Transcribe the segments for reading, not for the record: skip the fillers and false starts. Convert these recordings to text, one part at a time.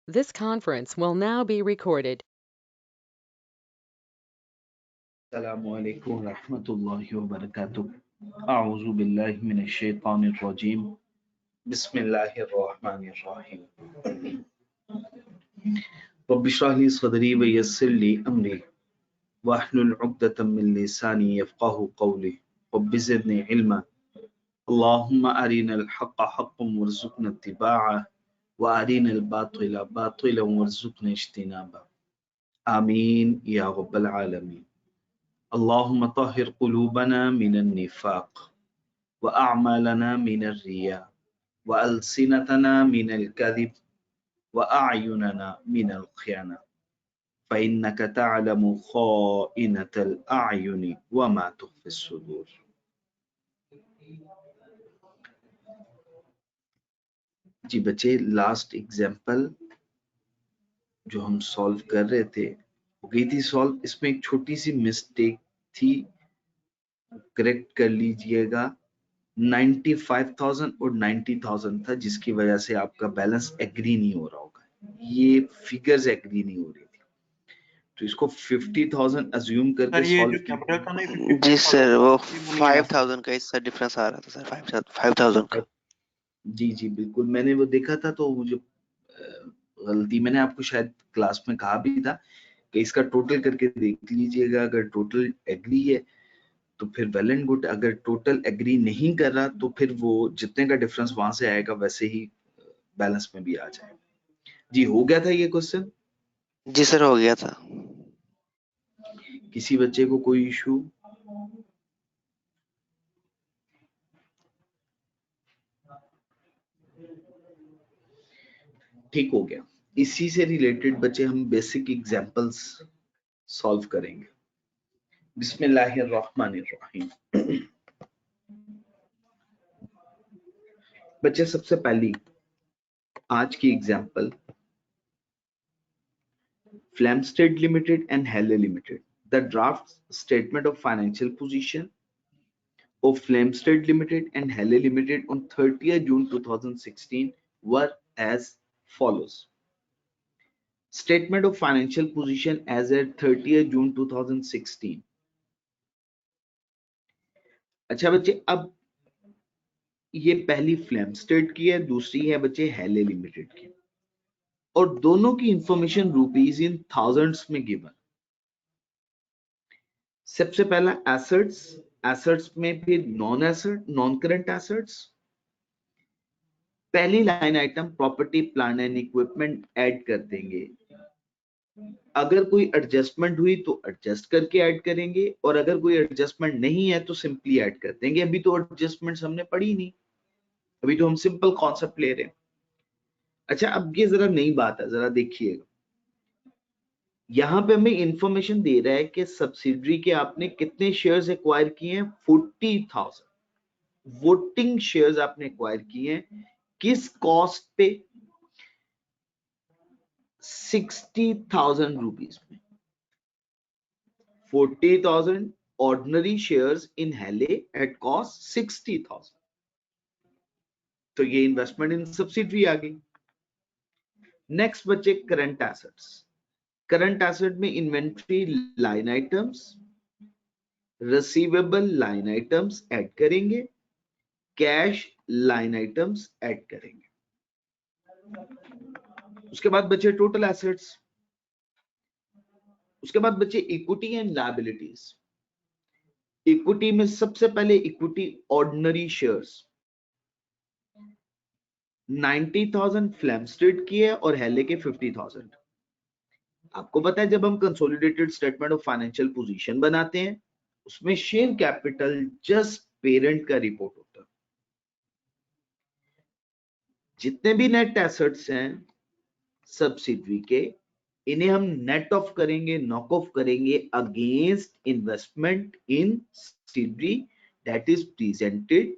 This conference will now be recorded. अस्सलामु अलैकुम रहमतुल्लाहि व बरकातुहू। अऊज़ु बिल्लाहि मिनश शैतानिर रजीम। बिस्मिल्लाहिर रहमानिर रहीम। रब्बि इश्रह ली सदरी व यस्सिर ली अमरी वहलुल उक़दतम मिन लिसानी यफ़क़हू क़ौली। रब्बि ज़िदनी इल्मा। अल्लाहुम्मा अरिनल हक़्क़ हक़्क़न वरज़ुक़ना इत्तिबाअह व अरिनल बातिला बातिलन वरज़ुक़ना इज्तिनाबह। आमीन या रब्बल आलमीन। अल्लाहुम्मा तहिर क़ुलूबना मिनन निफ़ाक़ व अअमालना मिनर रिया व अलसिनतना मिनल कज़िब व अअयुनना मिनल ख़ियाना फ़इन्नका तअलमु ख़ाइनतल अअयुनि व मा तुख़फ़िस सुदूर। जी बच्चे, लास्ट एग्जाम्पल जो हम सॉल्व कर रहे थे हो गई थी सॉल्व। इसमें एक छोटी सी मिस्टेक थी, करेक्ट कर लीजिएगा। 95,000 और 90,000 था, जिसकी वजह से आपका बैलेंस एग्री नहीं हो रहा होगा। ये फिगर्स एग्री नहीं हो रही थी, तो इसको 50,000 अज्यूम करके सॉल्व की। जी सर, वो 5,000 का इसका डिफरेंस आ रहा था सर, 5,000 का। जी जी बिल्कुल, मैंने वो देखा था, तो मुझे गलती, मैंने आपको शायद क्लास में कहा भी था कि इसका टोटल करके देख लीजिएगा। अगर टोटल एग्री है तो फिर वेल एंड गुड, अगर टोटल एग्री नहीं कर रहा तो फिर वो जितने का डिफरेंस वहां से आएगा वैसे ही बैलेंस में भी आ जाएगा। जी, हो गया था ये क्वेश्चन? जी सर, हो गया था। किसी बच्चे को कोई इशू? ठीक हो गया। इसी से रिलेटेड बच्चे हम बेसिक एग्जांपल्स सॉल्व करेंगे। बिस्मिल्लाहिर्रहमानिर्रहीम। बच्चे, सबसे पहली आज की example, Flamsteed Limited and Helle Limited. The draft statement of financial position of Flamsteed Limited and Helle Limited on 30th June 2016 were as follows. Statement of financial position as at 30th June 2016. अच्छा बच्चे, अब ये पहली फ्लैमस्टेड की है, दूसरी है बच्चे हेले लिमिटेड की, और दोनों की इंफॉर्मेशन रुपीज इन थाउजेंड्स में गिवन। सबसे पहला एसेट्स, एसेट्स में फिर non asset, non current assets. पहली line item property plant and equipment add कर देंगे। अगर कोई एडजस्टमेंट हुई तो एडजस्ट करके ऐड करेंगे, और अगर कोई एडजस्टमेंट नहीं है तो सिंपली ऐड कर देंगे। अभी तो एडजस्टमेंट्स हमने पढ़ी नहीं, अभी तो हम सिंपल कॉन्सेप्ट ले रहे हैं। अच्छा, अब ये जरा नई बात है, जरा देखिएगा। यहां पे हमें इंफॉर्मेशन दे रहा है कि सब्सिडरी के आपने कितने शेयर्स एक्वायर किए हैं? 40,000 वोटिंग शेयर्स आपने एक्वायर किए हैं। किस कॉस्ट पे? 60,000 रुपीज में। 40,000 ऑर्डिनरी शेयर्स इन हेले एट कॉस्ट 60,000। तो ये इन्वेस्टमेंट इन सब्सिडरी आ गई। नेक्स्ट बच्चे करंट एसेट्स। करंट एसेट में inventory line items, receivable line items add करेंगे, कैश लाइन आइटम्स ऐड करेंगे। उसके बाद बचे टोटल एसेट्स। उसके बाद बचे इक्विटी एंड लायबिलिटीज। इक्विटी में सबसे पहले इक्विटी ऑर्डिनरी शेयर्स 90,000 फ्लैमस्टेड की है और हेले के 50,000। आपको पता है जब हम consolidated statement of financial position बनाते हैं उसमें शेयर कैपिटल जस्ट पेरेंट का रिपोर्ट होता है। जितने भी नेट एसेट्स हैं सब्सिडरी के, इन्हें हम नेट ऑफ करेंगे, नॉक ऑफ करेंगे against investment in subsidiary that is presented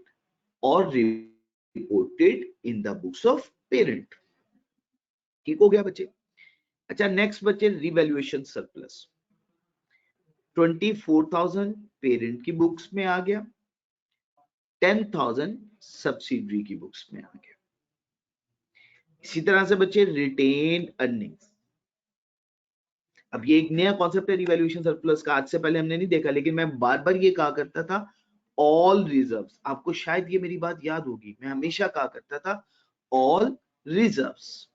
और reported in the books of parent. ठीक हो गया बच्चे? अच्छा, नेक्स्ट बच्चे रिवैल्यूएशन सरप्लस। 24,000 पेरेंट की बुक्स में आ गया, 10,000 सब्सिडरी की बुक्स में आ गया। इसी तरह से बच्चे रिटेन अर्निंग्स, अब ये एक नया कॉन्सेप्ट है रिवैल्यूएशन सरप्लस का, आज से पहले हमने नहीं देखा, लेकिन मैं बार बार ये कहा करता था ऑल रिजर्व्स, आपको शायद ये मेरी बात याद होगी, मैं हमेशा कहा करता था ऑल रिजर्व्स।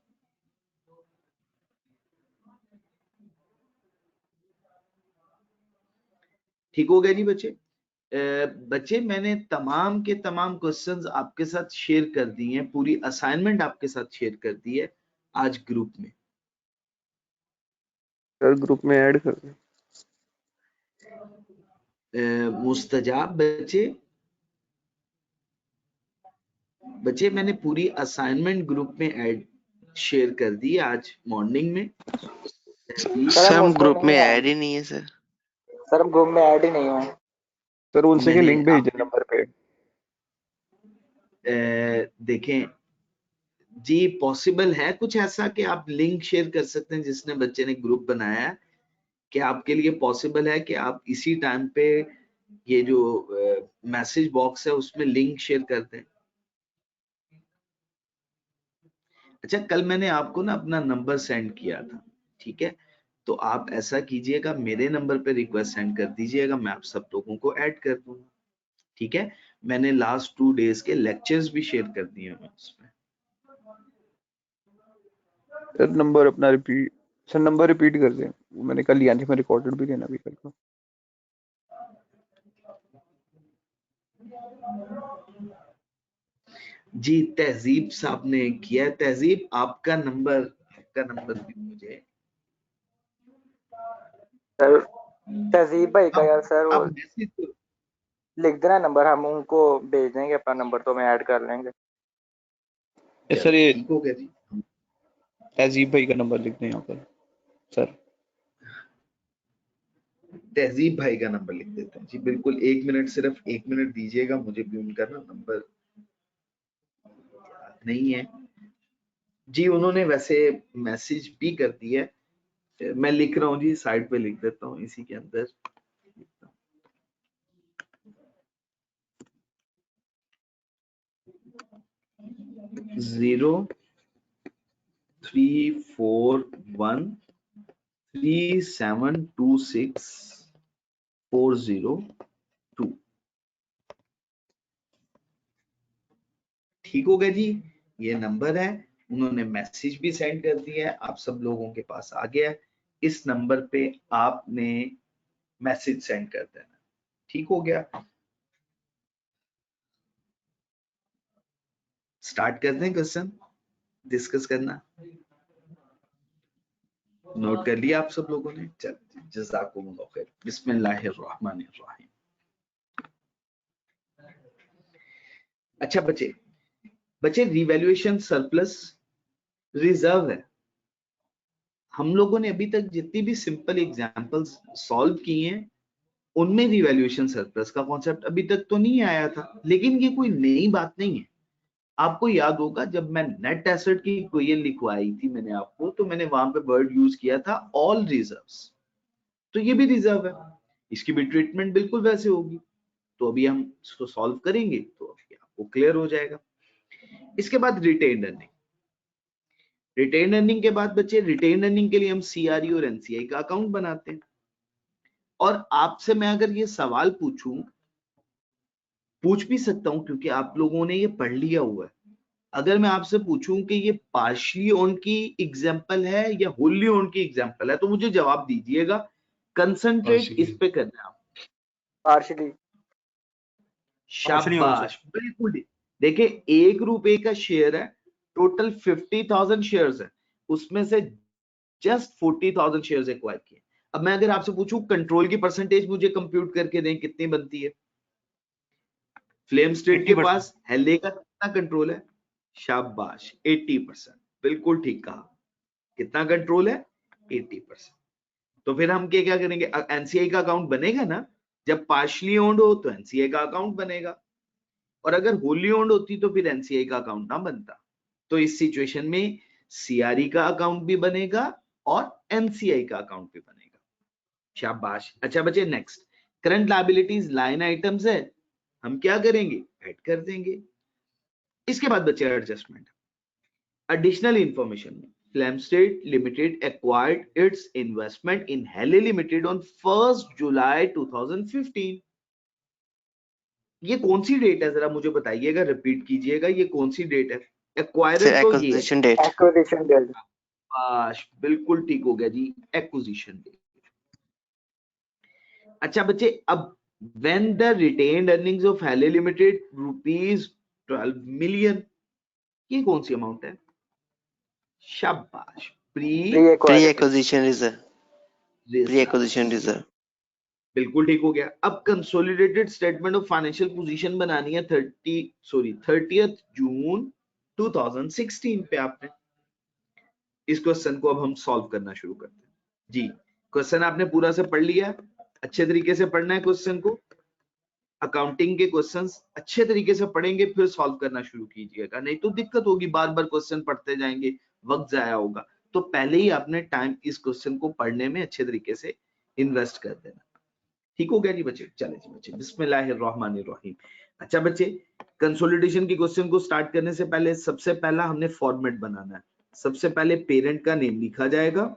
ठीक हो गया जी बच्चे? बच्चे मैंने तमाम के तमाम क्वेश्चंस आपके साथ शेयर कर दिए हैं, पूरी असाइनमेंट आपके साथ शेयर कर दी है आज ग्रुप में। सर ग्रुप में ऐड कर दें। मुस्तजाब बच्चे मैंने पूरी असाइनमेंट ग्रुप में ऐड शेयर कर दी है आज मॉर्निंग में। सर हम ग्रुप में ऐड ही नहीं है सर। सर हम ग्रुप में ऐड ही नहीं हुए। सर उनसे के लिंक भेज दें नंबर पे। देखें जी, पॉसिबल है कुछ ऐसा कि आप लिंक शेयर कर सकते हैं जिसने बच्चे ने ग्रुप बनाया है, कि आपके लिए पॉसिबल है कि आप इसी टाइम पे ये जो मैसेज बॉक्स है उसमें लिंक शेयर कर दें। अच्छा, कल मैंने आपको ना अपना नंबर सेंड किया था, ठीक है, तो आप ऐसा कीजिएगा, मेरे नंबर पे रिक्वेस्ट सेंड कर दीजिएगा, मैं आप सब लोगों को ऐड कर दूंगा, ठीक है। मैंने लास्ट 2 डेज के लेक्चर्स भी शेयर कर दिए हैं उसमें। सर नंबर अपना रिपीट, सर नंबर रिपीट कर दें, मैंने कल लिया थी, मैं रिकॉर्डेड भी लेना भी कल को। जी तहजीब साहब ने किया। तहजीब आपका नंबर भी मुझे सर तहजीब भाई का यार सर वो मैसेज लिख देना नंबर, हम उनको भेज देंगे अपना नंबर, तो मैं ऐड कर लेंगे। सर ये ठीक हो गया जी, तहजीब भाई का नंबर लिख दें यहाँ पर सर। तहजीब भाई का नंबर लिख देते हैं जी, बिल्कुल 1 मिनट, सिर्फ 1 मिनट दीजिएगा, मुझे भी उनका ना नंबर नहीं है जी। उन्होंने वैसे मैसेज भी कर दिया है, मैं लिख रहा हूँ जी, साइड पे लिख देता हूँ इसी के अंदर। 0341372640 ठीक हो गया जी, ये नंबर है। उन्होंने मैसेज भी सेंड कर दिया है, आप सब लोगों के पास आ गया है। इस नंबर पे आपने मैसेज सेंड कर देना, ठीक हो गया। स्टार्ट कर दें क्वेश्चन डिस्कस करना, नोट कर लिया आप सब लोगों ने? चल जज़ाकुमुल्लाह खैर। बिस्मिल्लाहिर्रहमानिर्रहीम। अच्छा बच्चे रिवैल्यूएशन सरप्लस रिजर्व है। हम लोगों ने अभी तक जितनी भी सिंपल एग्जांपल्स सॉल्व किए हैं उनमें रिवैल्यूएशन सरप्लस का कॉन्सेप्ट अभी तक तो नहीं आया था, लेकिन ये कोई नई बात नहीं है। आपको याद होगा जब मैं नेट एसेट की क्वेरी लिखवाई थी मैंने आपको, तो मैंने वहां पे वर्ड यूज किया था ऑल रिजर्व्स, तो ये भी रिजर्व है, इसकी भी ट्रीटमेंट बिल्कुल वैसे होगी। तो अभी हम इसको सॉल्व करेंगे तो अभी आपको क्लियर हो जाएगा। इसके बाद रिटेन अर्निंग। रिटेन अर्निंग के बाद बच्चे, रिटेन अर्निंग के लिए हम सीआरई और एनसीआई का अकाउंट बनाते हैं। और आपसे मैं अगर ये सवाल पूछ भी सकता हूं, क्योंकि आप लोगों ने ये पढ़ लिया हुआ है। अगर मैं आपसे पूछूं कि ये पार्शली ओन की एग्जांपल है या होली ओन की एग्जांपल है, तो मुझे जवाब दीजिएगा। कंसंट्रेट इस पे करना है आप। पार्शली। शाबाश, बिल्कुल। देखिए ₹1 का शेयर है, टोटल 50,000 शेयर्स है, उसमें से जस्ट 40,000 शेयर्स एक्वायर किए। अब मैं अगर आपसे पूछूं कंट्रोल की परसेंटेज मुझे कंप्यूट करके दें, कितनी बनती है? फ्लेम स्टेट के पास हेले का कितना कंट्रोल है? शाबाश, 80%, बिल्कुल ठीक कहा। कितना कंट्रोल है? 80%। तो फिर हम क्या करेंगे? एनसीआई का अकाउंट बनेगा ना, जब पार्शली ओन्ड हो तो एनसीआई का अकाउंट बनेगा, और अगर होली ओन्ड होती तो फिर एनसीआई का अकाउंट ना बनता। तो इस सिचुएशन में सीआरई का अकाउंट भी बनेगा और एनसीआई का अकाउंट भी बनेगा। शाबाश। अच्छा बच्चे, next current liabilities line items है, हम क्या करेंगे? ऐड कर देंगे। इसके बाद बच्चे adjustment. Additional information. Flamsteed Limited acquired its investment in Helle Limited on 1st July 2015. ये कौन सी डेट है जरा मुझे बताइएगा, रिपीट कीजिएगा, ये कौन सी डेट है? एक्वायरर सर तो ये है। Acquisition date. Acquisition date. बिल्कुल ठीक हो गया जी, एक्विजिशन डेट। अच्छा बच्चे, अब when the retained earnings of Helle Limited rupees 12 million, ये कौन सी अमाउंट है? शाबाश, pre acquisition reserve, pre acquisition reserve. बिल्कुल ठीक हो गया। अब consolidated statement of financial position बनानी है 30th जून 2016 पे आपने। इस क्वेश्चन को अब हम सॉल्व करना शुरू करते हैं जी। क्वेश्चन आपने पूरा से पढ़ लिया, अच्छे तरीके से पढ़ना है क्वेश्चन को। अकाउंटिंग के क्वेश्चंस अच्छे तरीके से पढ़ेंगे फिर सॉल्व करना शुरू कीजिएगा, नहीं तो दिक्कत होगी, बार बार क्वेश्चन पढ़ते जाएंगे, वक्त जाया होगा। तो पहले ही आपने टाइम इस क्वेश्चन को पढ़ने में अच्छे तरीके से इन्वेस्ट कर देना। ठीक हो गया जी बच्चे? चले जी बच्चे, बिस्मिल्लाहिर्रहमानिर्रहीम। अच्छा बच्चे, कंसोलिडेशन की क्वेश्चन को स्टार्ट करने से पहले सबसे पहला हमने फॉर्मेट बनाना है। सबसे पहले पेरेंट का नेम लिखा जाएगा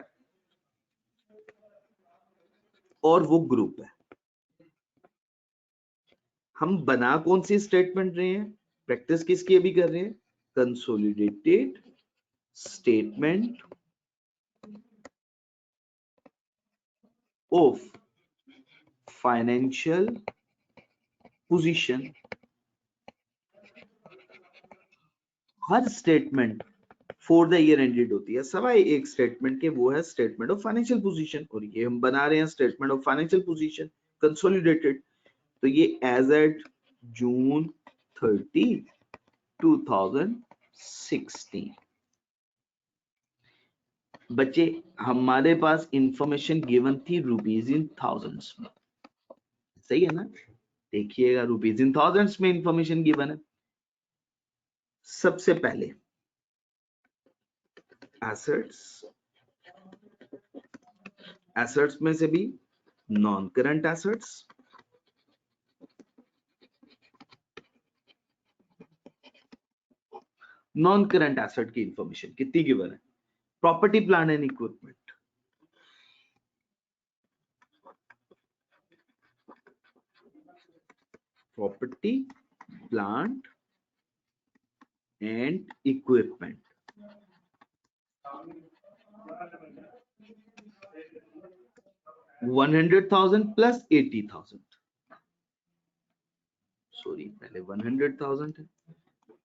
और वो ग्रुप है। हम बना कौन सी स्टेटमेंट रहे हैं, प्रैक्टिस किसकी अभी कर रहे हैं? Consolidated statement of financial position. Her statement for the year ended होती है, सवाई एक स्टेटमेंट के, वो है स्टेटमेंट ऑफ फाइनेंशियल पोजीशन, और ये हम बना रहे हैं statement of financial position consolidated. तो ये एज एट जून 30, 2016। बच्चे हमारे पास इंफॉर्मेशन गिवन थी रुपीज इन थाउजेंड्स में, सही है ना? देखिएगा रुपीज इन थाउजेंड्स में इंफॉर्मेशन गिवन है। सबसे पहले एसेट्स, एसेट्स में से भी non current assets, non current asset की इंफॉर्मेशन कितनी गिवन है? Property plant and equipment, property plant and equipment, $100,000 plus 80,000। Sorry, पहले 100,000 है,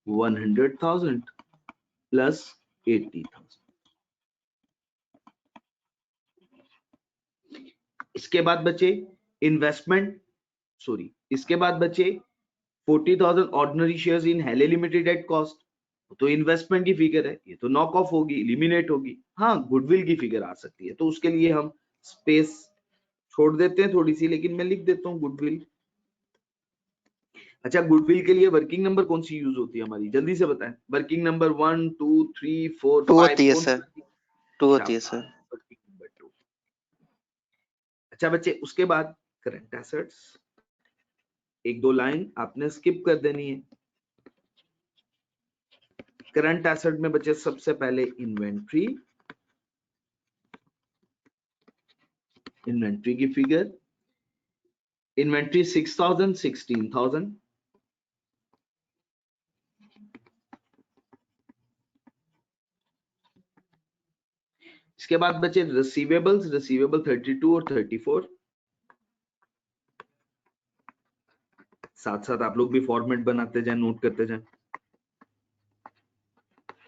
100,000 प्लस 80,000। इसके बाद बचे इन्वेस्टमेंट, सॉरी इसके बाद बचे 40,000 ऑर्डिनरी शेयर्स इन हेले लिमिटेड एट कॉस्ट। तो इन्वेस्टमेंट की फिगर है, ये तो नॉक ऑफ होगी, एलिमिनेट होगी। हाँ, गुडविल की फिगर आ सकती है, तो उसके लिए हम स्पेस छोड़ देते हैं थोड़ी सी, लेकिन मैं लिख देता हूँ गुडविल। अच्छा, गुडविल के लिए वर्किंग नंबर कौन सी यूज होती है हमारी, जल्दी से बताएं। वर्किंग नंबर 1 2 3 4 2 5 होती है सर, 2 होती है सर। Working number 2। अच्छा बच्चे, उसके बाद करंट एसेट्स, एक दो लाइन आपने स्किप कर देनी है। करंट एसेट में बचे सबसे पहले इन्वेंट्री, इन्वेंट्री की फिगर, इन्वेंट्री 6,000 16,000। इसके बाद बचे रिसीवेबल्स, रिसीवेबल 32 और 34। साथ साथ आप लोग भी फॉर्मेट बनाते जाए, नोट करते जाए।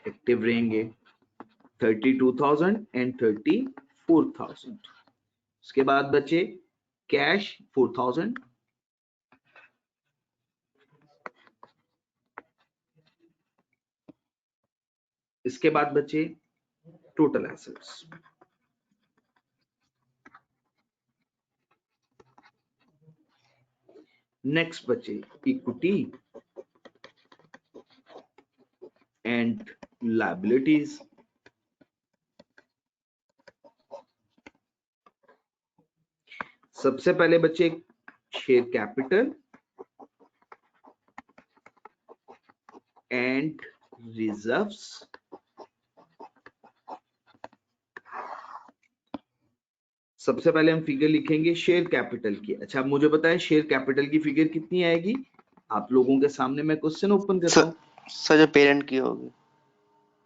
एक्टिव रहेंगे 32,000 एंड 34,000। उसके बाद बचे कैश 4,000, इसके बाद बचे टोटल एसेट्स। नेक्स्ट बचे इक्विटी एंड लायबिलिटीज। सबसे पहले बचे शेयर कैपिटल एंड रिजर्व्स, सबसे पहले हम फिगर लिखेंगे शेयर कैपिटल की। अच्छा आप मुझे बताएं शेयर कैपिटल की फिगर कितनी आएगी? आप लोगों के सामने मैं क्वेश्चन ओपन करता हूँ। सर जो पेरेंट की होगी।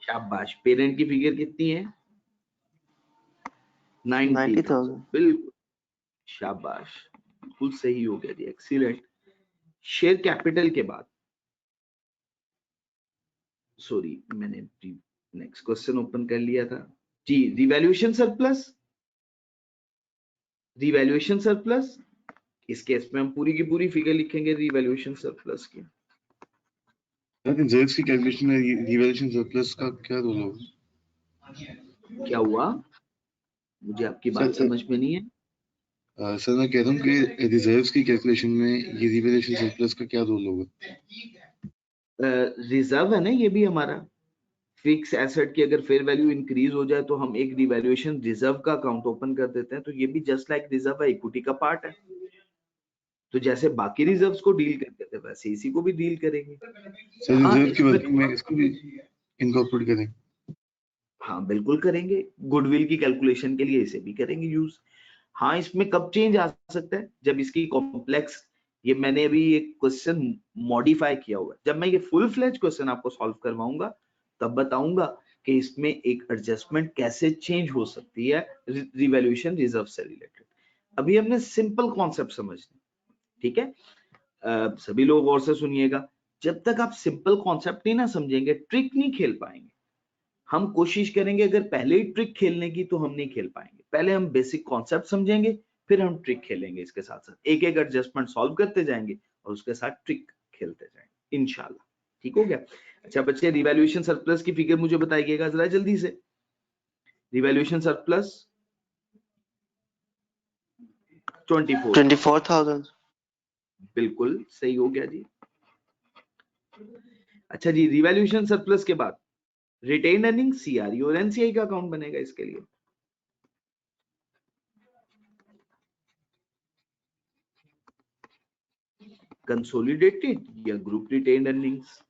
शाबाश, पेरेंट की फिगर कितनी है? 90,000। बिल्कुल शाबाश, बिल्कुल सही हो गया जी, एक्सीलेंट। शेयर कैपिटल के बाद सॉरी मैंने नेक्स्ट क्वेश्चन ओपन कर लिया था जी। रिवैल्यूएशन सरप्लस, रिवैल्यूएशन सरप्लस, इस केस में हम पूरी की पूरी फिगर लिखेंगे रिवैल्यूएशन सरप्लस की। रिजर्व्स की कैलकुलेशन में रिवैल्यूएशन सरप्लस का क्या रोल होगा? क्या हुआ? मुझे आपकी बात समझ में नहीं है। सर मैं कह रहा हूँ कि रिजर्व्स की कैलकुलेशन में ये रिवैल्यूएशन सरप्लस का क्या रोल होगा? रिजर्व है ना ये भी हमारा, फिक्स एसेट की अगर फेयर वैल्यू इंक्रीज हो जाए तो हम एक रिवैल्यूएशन रिजर्व का अकाउंट ओपन कर देते हैं, तो ये भी जस्ट लाइक रिजर्व है, इक्विटी का पार्ट है। तो जैसे बाकी रिजर्व्स को डील करते थे वैसे इसी को भी डील करेंगे। सर रिजर्व की वर्किंग में इसको भी इनकॉर्पोरेट करें? हाँ बिल्कुल करेंगे, गुडविल की कैलकुलेशन के लिए इसे भी करेंगे यूज। हाँ इसमें कब चेंज आ सकता है? जब इसकी कॉम्प्लेक्स, ये मैंने अभी एक क्वेश्चन मॉडिफाई किया हुआ है, जब मैं ये फुल फ्लेज क्वेश्चन आपको सॉल्व करवाऊंगा तब बताऊंगा कि इसमें एक एडजस्टमेंट कैसे चेंज हो सकती है रिवैल्यूएशन रिजर्व से रिलेटेड। अभी हमने सिंपल कॉन्सेप्ट समझने, ठीक है? सभी लोग गौर से सुनिएगा, जब तक आप सिंपल कॉन्सेप्ट नहीं ना समझेंगे ट्रिक नहीं खेल पाएंगे। हम कोशिश करेंगे अगर पहले ही ट्रिक खेलने की तो हम नहीं खेल पाएंगे। पहले हम बेसिक कॉन्सेप्ट समझेंगे फिर हम ट्रिक खेलेंगे, इसके साथ साथ एक एक एडजस्टमेंट सॉल्व करते जाएंगे और उसके साथ ट्रिक खेलते जाएंगे इंशाल्लाह। ठीक हो गया? अच्छा बच्चे रिवैल्यूएशन सरप्लस की फिगर मुझे बताइएगा जरा जल्दी से। Revaluation surplus 24,000। बिल्कुल सही हो गया जी। अच्छा जी, रिवैल्यूएशन सरप्लस के बाद रिटेन अर्निंग, सीआरई और एनसीआई का अकाउंट बनेगा इसके लिए। कंसोलिडेटेड या ग्रुप रिटेन अर्निंग्स?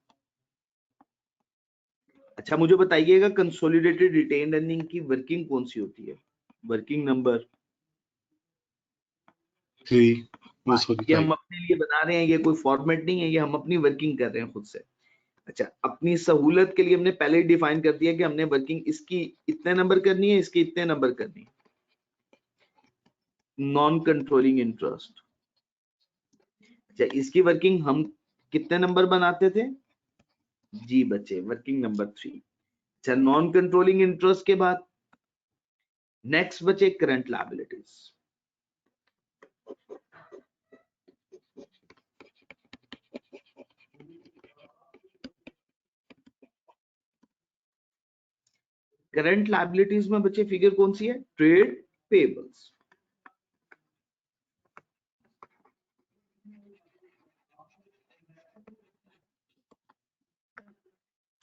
अच्छा मुझे बताइएगा कंसोलिडेटेड रिटेन अर्निंग की वर्किंग कौन सी होती है? Working number 3। ये हम अपने लिए बना रहे हैं, ये कोई फॉर्मेट नहीं है, ये हम अपनी वर्किंग कर रहे हैं खुद से। अच्छा अपनी सहूलत के लिए हमने पहले ही डिफाइन कर दिया कि हमने वर्किंग इसकी इतने नंबर करनी है, इसकी इतने नंबर करनी है। नॉन कंट्रोलिंग इंटरेस्ट, अच्छा इसकी वर्किंग हम कितने नंबर बनाते थे जी बच्चे? Working number 3। अच्छा नॉन कंट्रोलिंग इंटरेस्ट के बाद नेक्स्ट बचे करंट लायबिलिटीज। करंट लायबिलिटीज में बच्चे फिगर कौन सी है? Trade payables.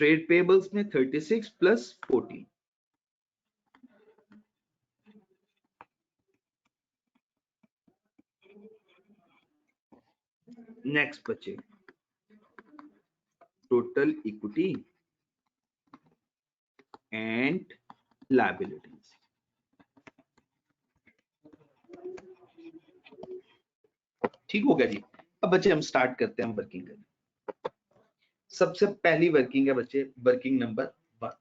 ट्रेड पेबल्स में 36 प्लस 14। नेक्स्ट बचे टोटल इक्विटी एंड लायबिलिटीज। ठीक हो गया जी। अब बच्चे हम स्टार्ट करते हैं वर्किंग करना। सबसे पहली वर्किंग है बच्चे वर्किंग नंबर 1।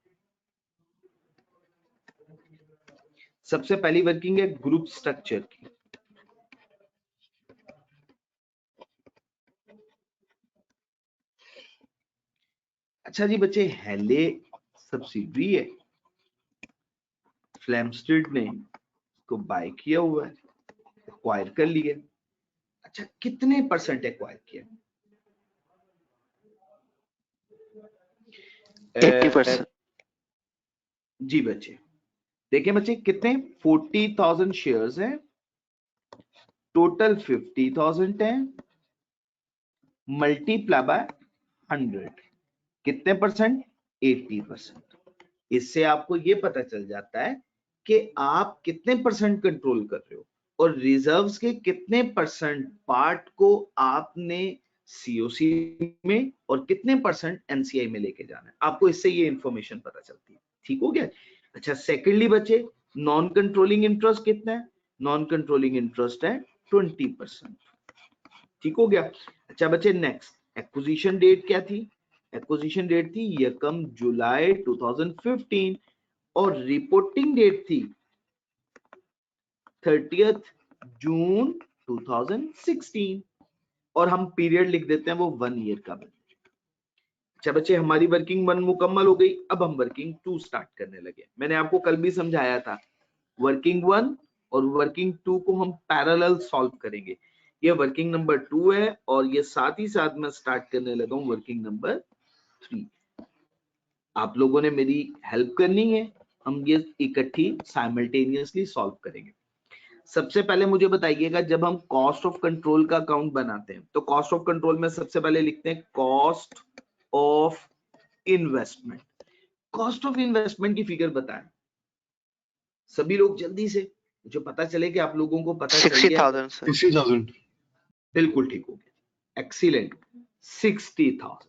सबसे पहली वर्किंग है ग्रुप स्ट्रक्चर की। अच्छा जी बच्चे, हेले सब्सिडरी है, फ्लेमस्टेड ने इसको बाय किया हुआ है, एक्वायर कर लिया। अच्छा कितने परसेंट एक्वायर किया? 80%। जी बच्चे देखिए बच्चे कितने 40,000 शेयर्स हैं, टोटल 50,000 है, मल्टीप्लाई बाय 100 कितने परसेंट? 80%। इससे आपको ये पता चल जाता है कि आप कितने परसेंट कंट्रोल कर रहे हो और रिजर्व्स के कितने परसेंट पार्ट को आपने सीओसी में और कितने परसेंट एनसीआई में लेके जाना है। आपको इससे ये इंफॉर्मेशन पता चलती है। ठीक हो गया? अच्छा सेकेंडली बच्चे नॉन कंट्रोलिंग इंटरेस्ट कितना है? नॉन कंट्रोलिंग इंटरेस्ट है 20%। ठीक हो गया। अच्छा बच्चे नेक्स्ट एक्विजिशन डेट क्या थी? एक्विजिशन डेट थी 1 जुलाई 2015 और रिपोर्टिंग डेट थी 30 जून 2016 और हम पीरियड लिख देते हैं वो 1 ईयर का। अच्छा बच्चे हमारी वर्किंग 1 मुकम्मल हो गई, अब हम वर्किंग 2 स्टार्ट करने लगे। मैंने आपको कल भी समझाया था वर्किंग 1 और वर्किंग 2 को हम पैरेलल सॉल्व करेंगे। ये वर्किंग नंबर 2 है और ये साथ ही साथ मैं स्टार्ट करने लगा हूं वर्किंग नंबर 3। आप लोगों ने मेरी हेल्प करनी है, हम ये इकट्ठी साइमल्टेनियसली सॉल्व करेंगे। सबसे पहले मुझे बताइएगा जब हम कॉस्ट ऑफ कंट्रोल का अकाउंट बनाते हैं तो कॉस्ट ऑफ कंट्रोल में सबसे पहले लिखते हैं cost of investment. Cost of investment की फिगर बताएं सभी लोग जल्दी से, मुझे पता चले कि आप लोगों को पता चल गया। 60,000 सर। 60,000। बिल्कुल ठीक हो गया, एक्सीलेंट। 60,000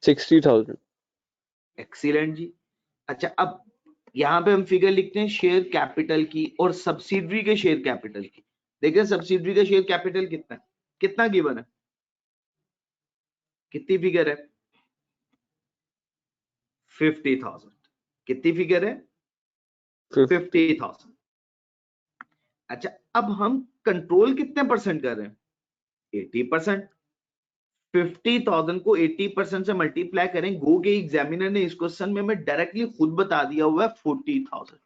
60,000 एक्सीलेंट जी। अच्छा अब यहाँ पे हम फिगर लिखते हैं शेयर कैपिटल की और सब्सिडरी के शेयर कैपिटल की। देखिए सब्सिडरी का शेयर कैपिटल कितना है, कितना गिवन है, कितनी फिगर है? 50,000। कितनी फिगर है? 50,000। अच्छा अब हम कंट्रोल कितने परसेंट कर रहे हैं? 80%। 50,000 को 80% से मल्टीप्लाई करें, गो के एग्जामिनर ने इस क्वेश्चन में हमें डायरेक्टली खुद बता दिया हुआ है 40,000।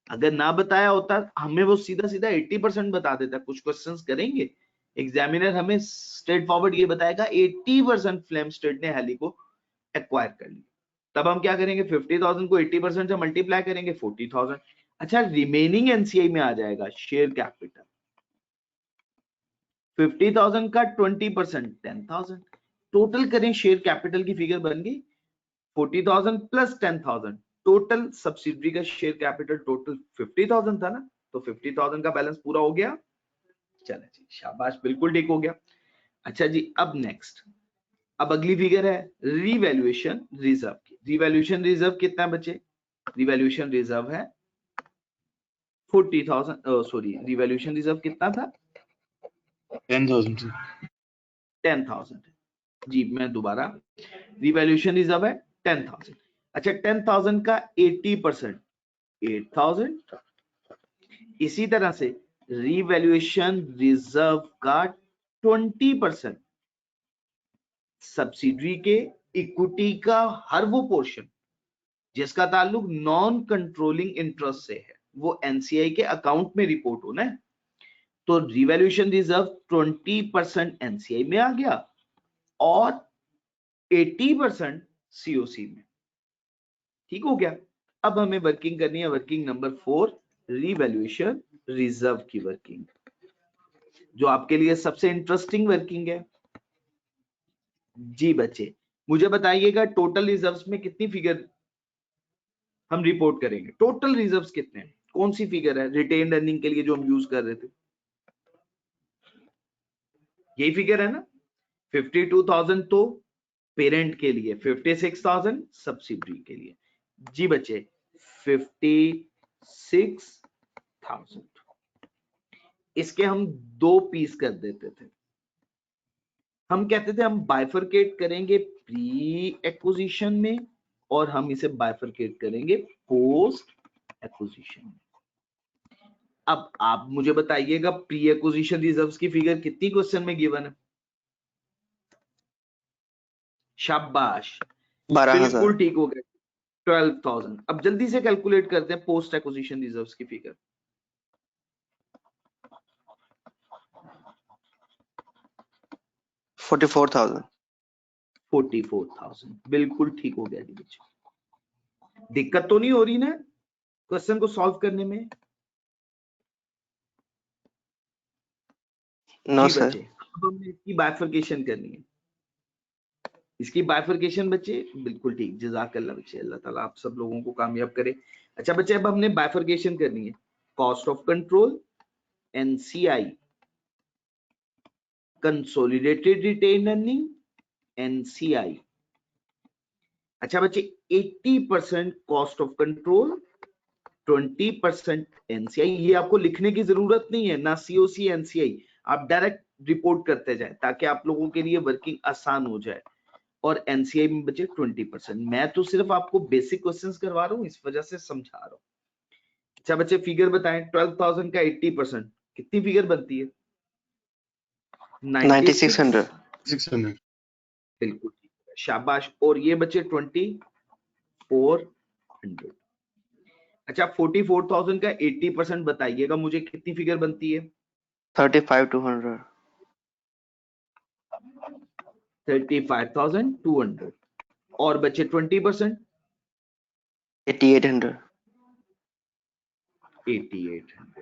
अगर ना बताया होता हमें वो सीधा सीधा 80% बता देता। कुछ क्वेश्चंस करेंगे एग्जामिनर हमें स्ट्रेट फॉरवर्ड ये बताएगा 80% फ्लेम स्टेट ने हेली को एक्वायर कर लिया। तब हम क्या करेंगे? 50,000 को 80% से मल्टीप्लाई करेंगे 40,000। अच्छा रिमेनिंग एनसीआई में आ जाएगा शेयर कैपिटल। 50,000 का 20% 10,000। टोटल करें शेयर कैपिटल की फिगर बन गई 40,000 प्लस 10,000। टोटल सब्सिडरी का शेयर कैपिटल टोटल 50,000 था ना, तो 50,000 का बैलेंस पूरा हो गया। चले जी शाबाश, बिल्कुल ठीक हो गया। अच्छा जी अब नेक्स्ट, अब अगली फिगर है रिवैल्यूएशन रिजर्व की। रिवैल्यूएशन रिजर्व कितना बचे? रिवैल्यूएशन रिजर्व है 40,000। सॉरी रिवैल्यूएशन रिजर्व कितना था? 10,000। 10,000 जी। मैं दोबारा, रिवैल्यूएशन रिजर्व है 10,000। अच्छा 10,000 का 80% 8,000। इसी तरह से रिवैल्यूएशन रिजर्व का 20% सब्सिडरी के इक्विटी का हर वो पोर्शन जिसका ताल्लुक नॉन कंट्रोलिंग इंटरेस्ट से है, वो एनसीआई के अकाउंट में रिपोर्ट होना है। तो रिवैल्यूएशन रिजर्व 20% एनसीआई में आ गया और 80% सीओसी में। ठीक हो गया। अब हमें वर्किंग करनी है वर्किंग नंबर 4 रिवैल्यूएशन रिजर्व की वर्किंग, जो आपके लिए सबसे इंटरेस्टिंग वर्किंग है। जी बच्चे मुझे बताइएगा टोटल रिजर्व्स में कितनी फिगर हम रिपोर्ट करेंगे? टोटल रिजर्व्स कितने हैं? कौन सी फिगर है रिटेन्ड अर्निंग के लिए जो हम यूज कर रहे थे? यही फिगर है ना। 52,000 तो पेरेंट के लिए, 56,000 सब्सिडरी के लिए। जी बच्चे 56,000 इसके हम 2 पीस कर देते थे। हम कहते थे हम बाइफरकेट करेंगे प्री एक्विजिशन में और हम इसे बाइफरकेट करेंगे पोस्ट एक्विजिशन में। अब आप मुझे बताइएगा प्री एक्विजिशन रिजर्व्स की फिगर कितनी क्वेश्चन में गिवन है? शाबाश, 12,000। बिल्कुल ठीक हो गया, 12,000। अब जल्दी से कैलकुलेट करते हैं पोस्ट एक्विजिशन रिजर्व्स की फिगर। $44,000। 44,000 बिल्कुल ठीक हो गया जी बच्चे। दिक्कत तो नहीं हो रही ना क्वेश्चन को सॉल्व करने में? नो जी सर। बच्चे अब हमने इसकी बाइफरकेशन करनी है। इसकी बाइफरकेशन बच्चे बिल्कुल ठीक, जज़ाकल्लाह बच्चे, अल्लाह ताला आप सब लोगों को कामयाब करे। अच्छा बच्चे अब हमने बाइफरकेशन करनी है cost of control, NCI, consolidated retain earning, NCI. अच्छा बच्चे 80% कॉस्ट ऑफ कंट्रोल, 20% एनसीआई। ये आपको लिखने की जरूरत नहीं है, ना सीओसी एनसीआई, आप डायरेक्ट रिपोर्ट करते जाए ताकि आप लोगों के लिए वर्किंग आसान हो जाए। और एनसीआई में बचे 20%। मैं तो सिर्फ आपको बेसिक क्वेश्चंस करवा रहा हूँ, इस वजह से समझा रहा हूँ। अच्छा बच्चे फिगर बताएं, 12,000 का 80% कितनी फिगर बनती है? 9600। 600। बिल्कुल ठीक है, शाबाश। और ये बचे 2400। अच्छा 44,000 का 80% बताइएगा मुझे कितनी फिगर बनती है? 35,200। 35,200। और बचे 20%? 8,800। 8,800।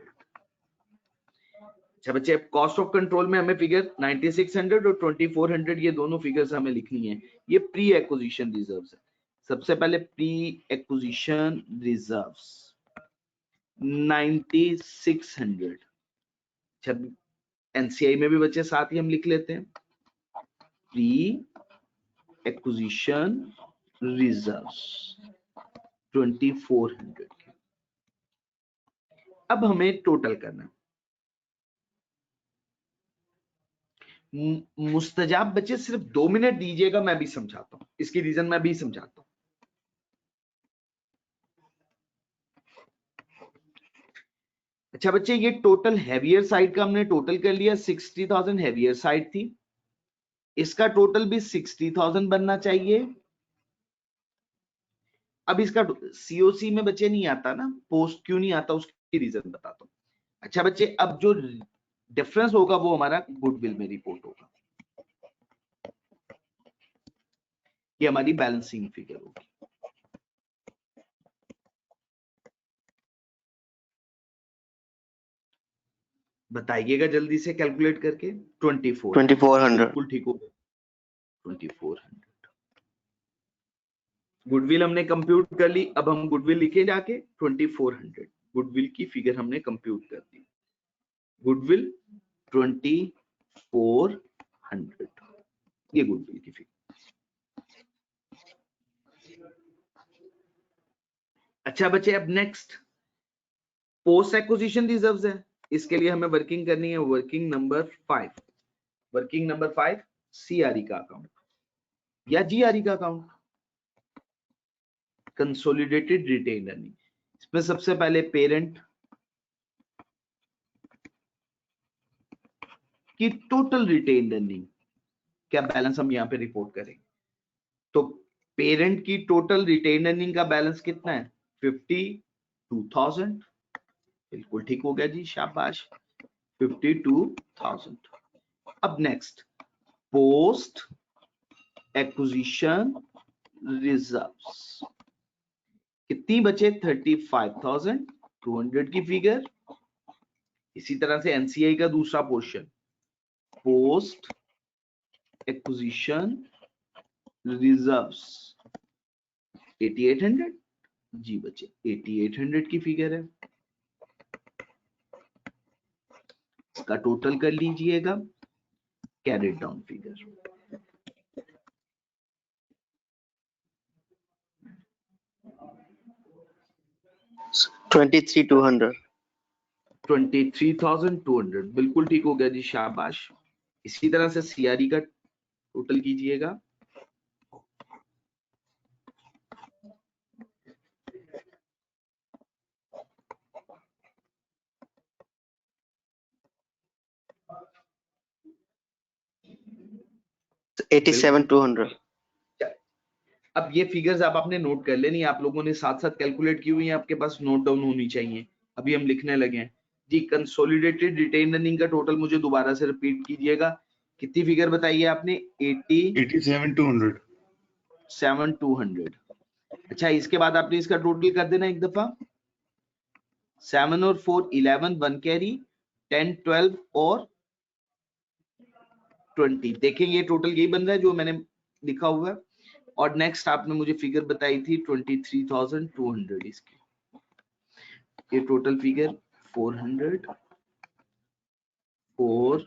अच्छा बच्चे, कॉस्ट ऑफ कंट्रोल में हमें फिगर 9600 और 2400 ये दोनों फिगर्स हमें लिखनी है। ये प्री एक्विजिशन रिजर्व्स है। सबसे पहले प्री एक्विजिशन रिजर्व्स 9600। अच्छा एनसीआई में भी बच्चे साथ ही हम लिख लेते हैं, प्री एक्विजिशन रिजर्व्स 2400। अब हमें टोटल करना है। मुस्तजाब बच्चे सिर्फ 2 मिनट दीजिएगा, मैं भी समझाता हूं, इसकी रीजन मैं भी समझाता हूं। अच्छा बच्चे, ये टोटल हैवियर साइड का हमने टोटल कर लिया, 60,000 हैवियर साइड थी, इसका टोटल भी 60,000 बनना चाहिए। अब इसका सीओसी में बच्चे नहीं आता ना, पोस्ट क्यों नहीं आता उसकी रीजन बताता हूं। अच्छा बच्चे, अब जो डिफरेंस होगा वो हमारा गुडविल में रिपोर्ट होगा, ये हमारी बैलेंसिंग फिगर होगी। बताइएगा जल्दी से कैलकुलेट करके। 2400। बिल्कुल ठीक हो गया, 2400। गुडविल हमने कंप्यूट कर ली, अब हम गुडविल लिखे जाके 2400। गुडविल की फिगर हमने कंप्यूट कर दी, गुडविल 2400, ये गुडविल की फिगर। अच्छा बच्चे, अब नेक्स्ट पोस्ट एक्विजिशन रिजर्व्स है, इसके लिए हमें वर्किंग करनी है, working number 5। Working number 5 CRE का अकाउंट या जीआरई का अकाउंट, कंसोलिडेटेड रिटेन अर्निंग। इसमें सबसे पहले पेरेंट की टोटल रिटेन अर्निंग क्या बैलेंस हम यहां पे रिपोर्ट करेंगे। तो पेरेंट की टोटल रिटेन अर्निंग का बैलेंस कितना है? 52,000। बिल्कुल ठीक हो गया जी, शाबाश, 52,000। अब नेक्स्ट पोस्ट एक्विजिशन रिजर्व्स कितनी बचे? 35,200 की फिगर। इसी तरह से एनसीआई का दूसरा पोर्शन पोस्ट एक्विजिशन रिजर्व्स 8,800। जी बच्चे 8,800 की फिगर है, इसका टोटल कर लीजिएगा, कैरेट डाउन फिगर। ट्वेंटी 23,200 बिल्कुल ठीक हो गया जी, शाबाश। इसी तरह से सीआरई का टोटल कीजिएगा, $87,200। अब ये फिगर्स आप आपने नोट कर लेनी, आप लोगों ने साथ साथ कैलकुलेट की हुई है, आपके पास नोट डाउन होनी चाहिए। अभी हम लिखने लगे हैं जी। कंसोलिडेटेड रिटेन अर्निंग का टोटल मुझे दोबारा से रिपीट कीजिएगा, कितनी फिगर बताइए आपने? 87,200। 7,200। अच्छा इसके बाद आपने इसका टोटल कर देना एक दफा, 7 और 4 11, 1 कैरी, 10 12 और 20। देखेंगे ये टोटल यही बन रहा है जो मैंने लिखा हुआ है। और नेक्स्ट आपने मुझे फिगर बताई थी 23,200, इसकी ये टोटल फिगर 400 4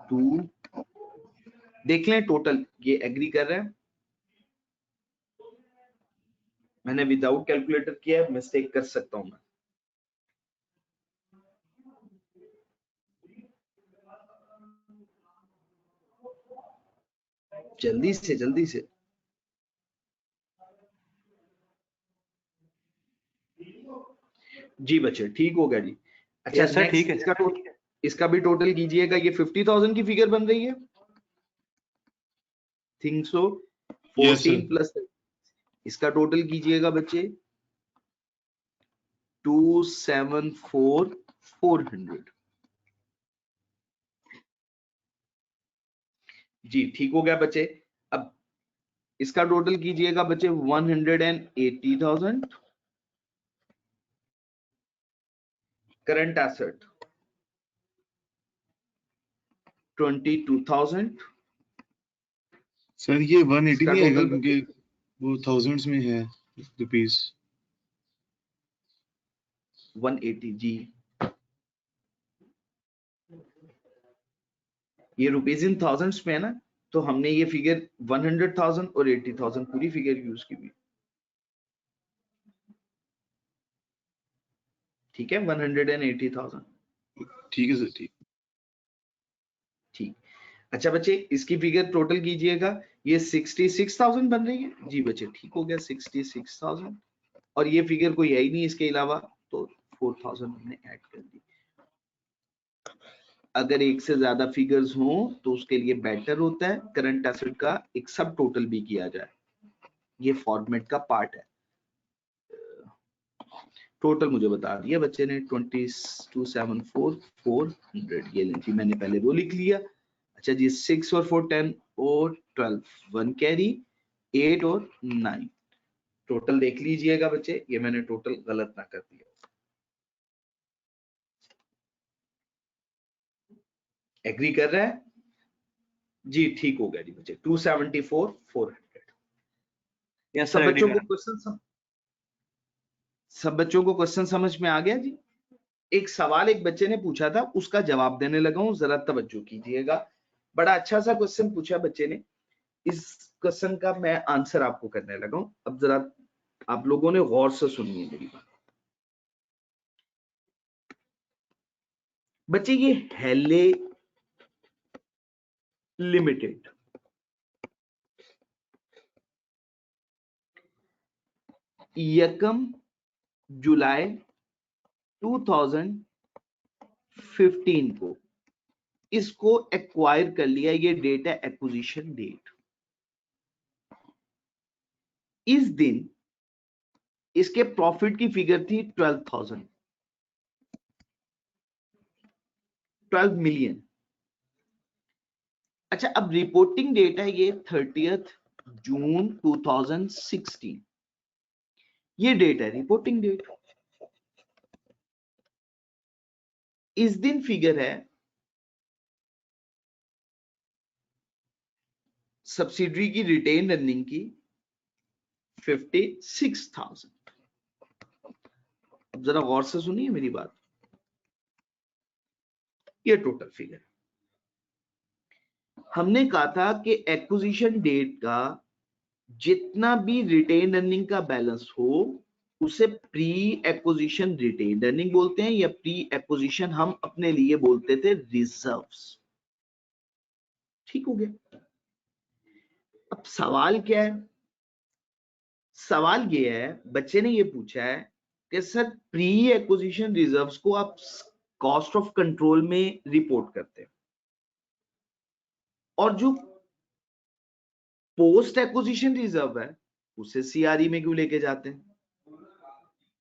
2। देख लें टोटल, ये एग्री कर रहे हैं? मैंने विदाउट कैलकुलेटर किया है, मिस्टेक कर सकता हूं मैं। जल्दी से जल्दी से। जी बच्चे ठीक हो गया जी। अच्छा यस सर, नेक्स्ट ठीक है। इसका भी टोटल कीजिएगा। ये 50,000 की फिगर बन रही है, think so. Yes, sir. 14 plus इसका टोटल कीजिएगा बच्चे 274,400। जी ठीक हो गया बच्चे। अब इसका टोटल कीजिएगा बच्चे 180,000। Current asset 22,000। सर ये 180 इसका नहीं आएगा टोटल क्योंकि वो थाउजेंड्स में है रुपीस। 180 जी, ये रुपीज इन थाउजेंड्स में है ना, तो हमने ये फिगर 100,000 और 80,000 पूरी फिगर यूज की हुई। ठीक है, 180,000। ठीक है सर, ठीक। ठीक। अच्छा बच्चे इसकी फिगर टोटल कीजिएगा। ये 66,000 बन रही है। जी बच्चे ठीक हो गया 66,000, और ये फिगर कोई है ही नहीं इसके अलावा, तो 4,000 हमने ऐड कर दी। अगर एक से ज्यादा फिगर्स हो तो उसके लिए बेटर होता है करंट एसेट का एक सब टोटल भी किया जाए। ये फॉर्मेट का पार्ट है। टोटल मुझे बता दिया बच्चे ने 22,74,400। ये जी मैंने पहले वो लिख लिया। अच्छा जी 6 और 4 10 और 12, 1 कैरी 8 और 9। टोटल देख लीजिएगा बच्चे, ये मैंने टोटल गलत ना कर दिया। एग्री कर रहा है जी? ठीक हो गया जी बच्चे 274,400। यस सब सर, बच्चों को क्वेश्चन सब बच्चों को क्वेश्चन समझ में आ गया जी? एक सवाल एक बच्चे ने पूछा था, उसका जवाब देने लगा हूं, जरा तवज्जो कीजिएगा। बड़ा अच्छा सा क्वेश्चन पूछा बच्चे ने। इस क्वेश्चन का मैं आंसर आपको करने लगा हूं। अब जरा आप लोगों ने गौर से सुनिए मेरी बात। बच्चे ये हेले लिमिटेड यकम जुलाई 2015 को इसको एक्वायर कर लिया। ये डेट है एक्विजिशन डेट। इस दिन इसके प्रॉफिट की फिगर थी 12 मिलियन। अच्छा अब रिपोर्टिंग डेट है ये 30 जून 2016। ये डेट है रिपोर्टिंग डेट। इस दिन फिगर है सब्सिडरी की रिटेन अर्निंग की 56,000। अब जरा गौर से सुनिए मेरी बात। ये टोटल फिगर हमने कहा था कि एक्विजिशन डेट का जितना भी रिटेन अर्निंग का बैलेंस हो उसे प्री एक्विजिशन रिटेन अर्निंग बोलते हैं, या प्री एक्विजिशन हम अपने लिए बोलते थे रिजर्व्स। ठीक हो गया। अब सवाल क्या है? सवाल ये है, बच्चे ने ये पूछा है कि सर प्री एक्विजिशन रिजर्व्स को आप कॉस्ट ऑफ कंट्रोल में रिपोर्ट करते हैं, और जो पोस्ट एक्विजिशन रिजर्व है उसे सीआरई में क्यों लेके जाते हैं,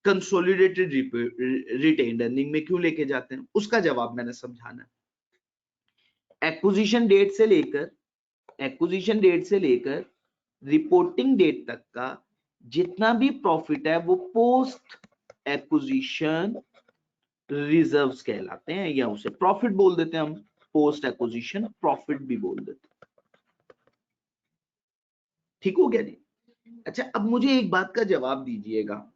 कंसोलिडेटेड रिटेन्ड अर्निंग में क्यों लेके जाते हैं? उसका जवाब मैंने समझाना है। एक्विजिशन डेट से लेकर रिपोर्टिंग डेट तक का जितना भी प्रॉफिट है वो पोस्ट एक्विजिशन रिजर्व्स कहलाते हैं, या उसे प्रॉफिट बोल देते हैं हम। पोस्ट एक्विजिशन प्रॉफिट भी बोल देते हैं। ठीक हो गया जी? अच्छा अब मुझे एक बात का जवाब दीजिएगा,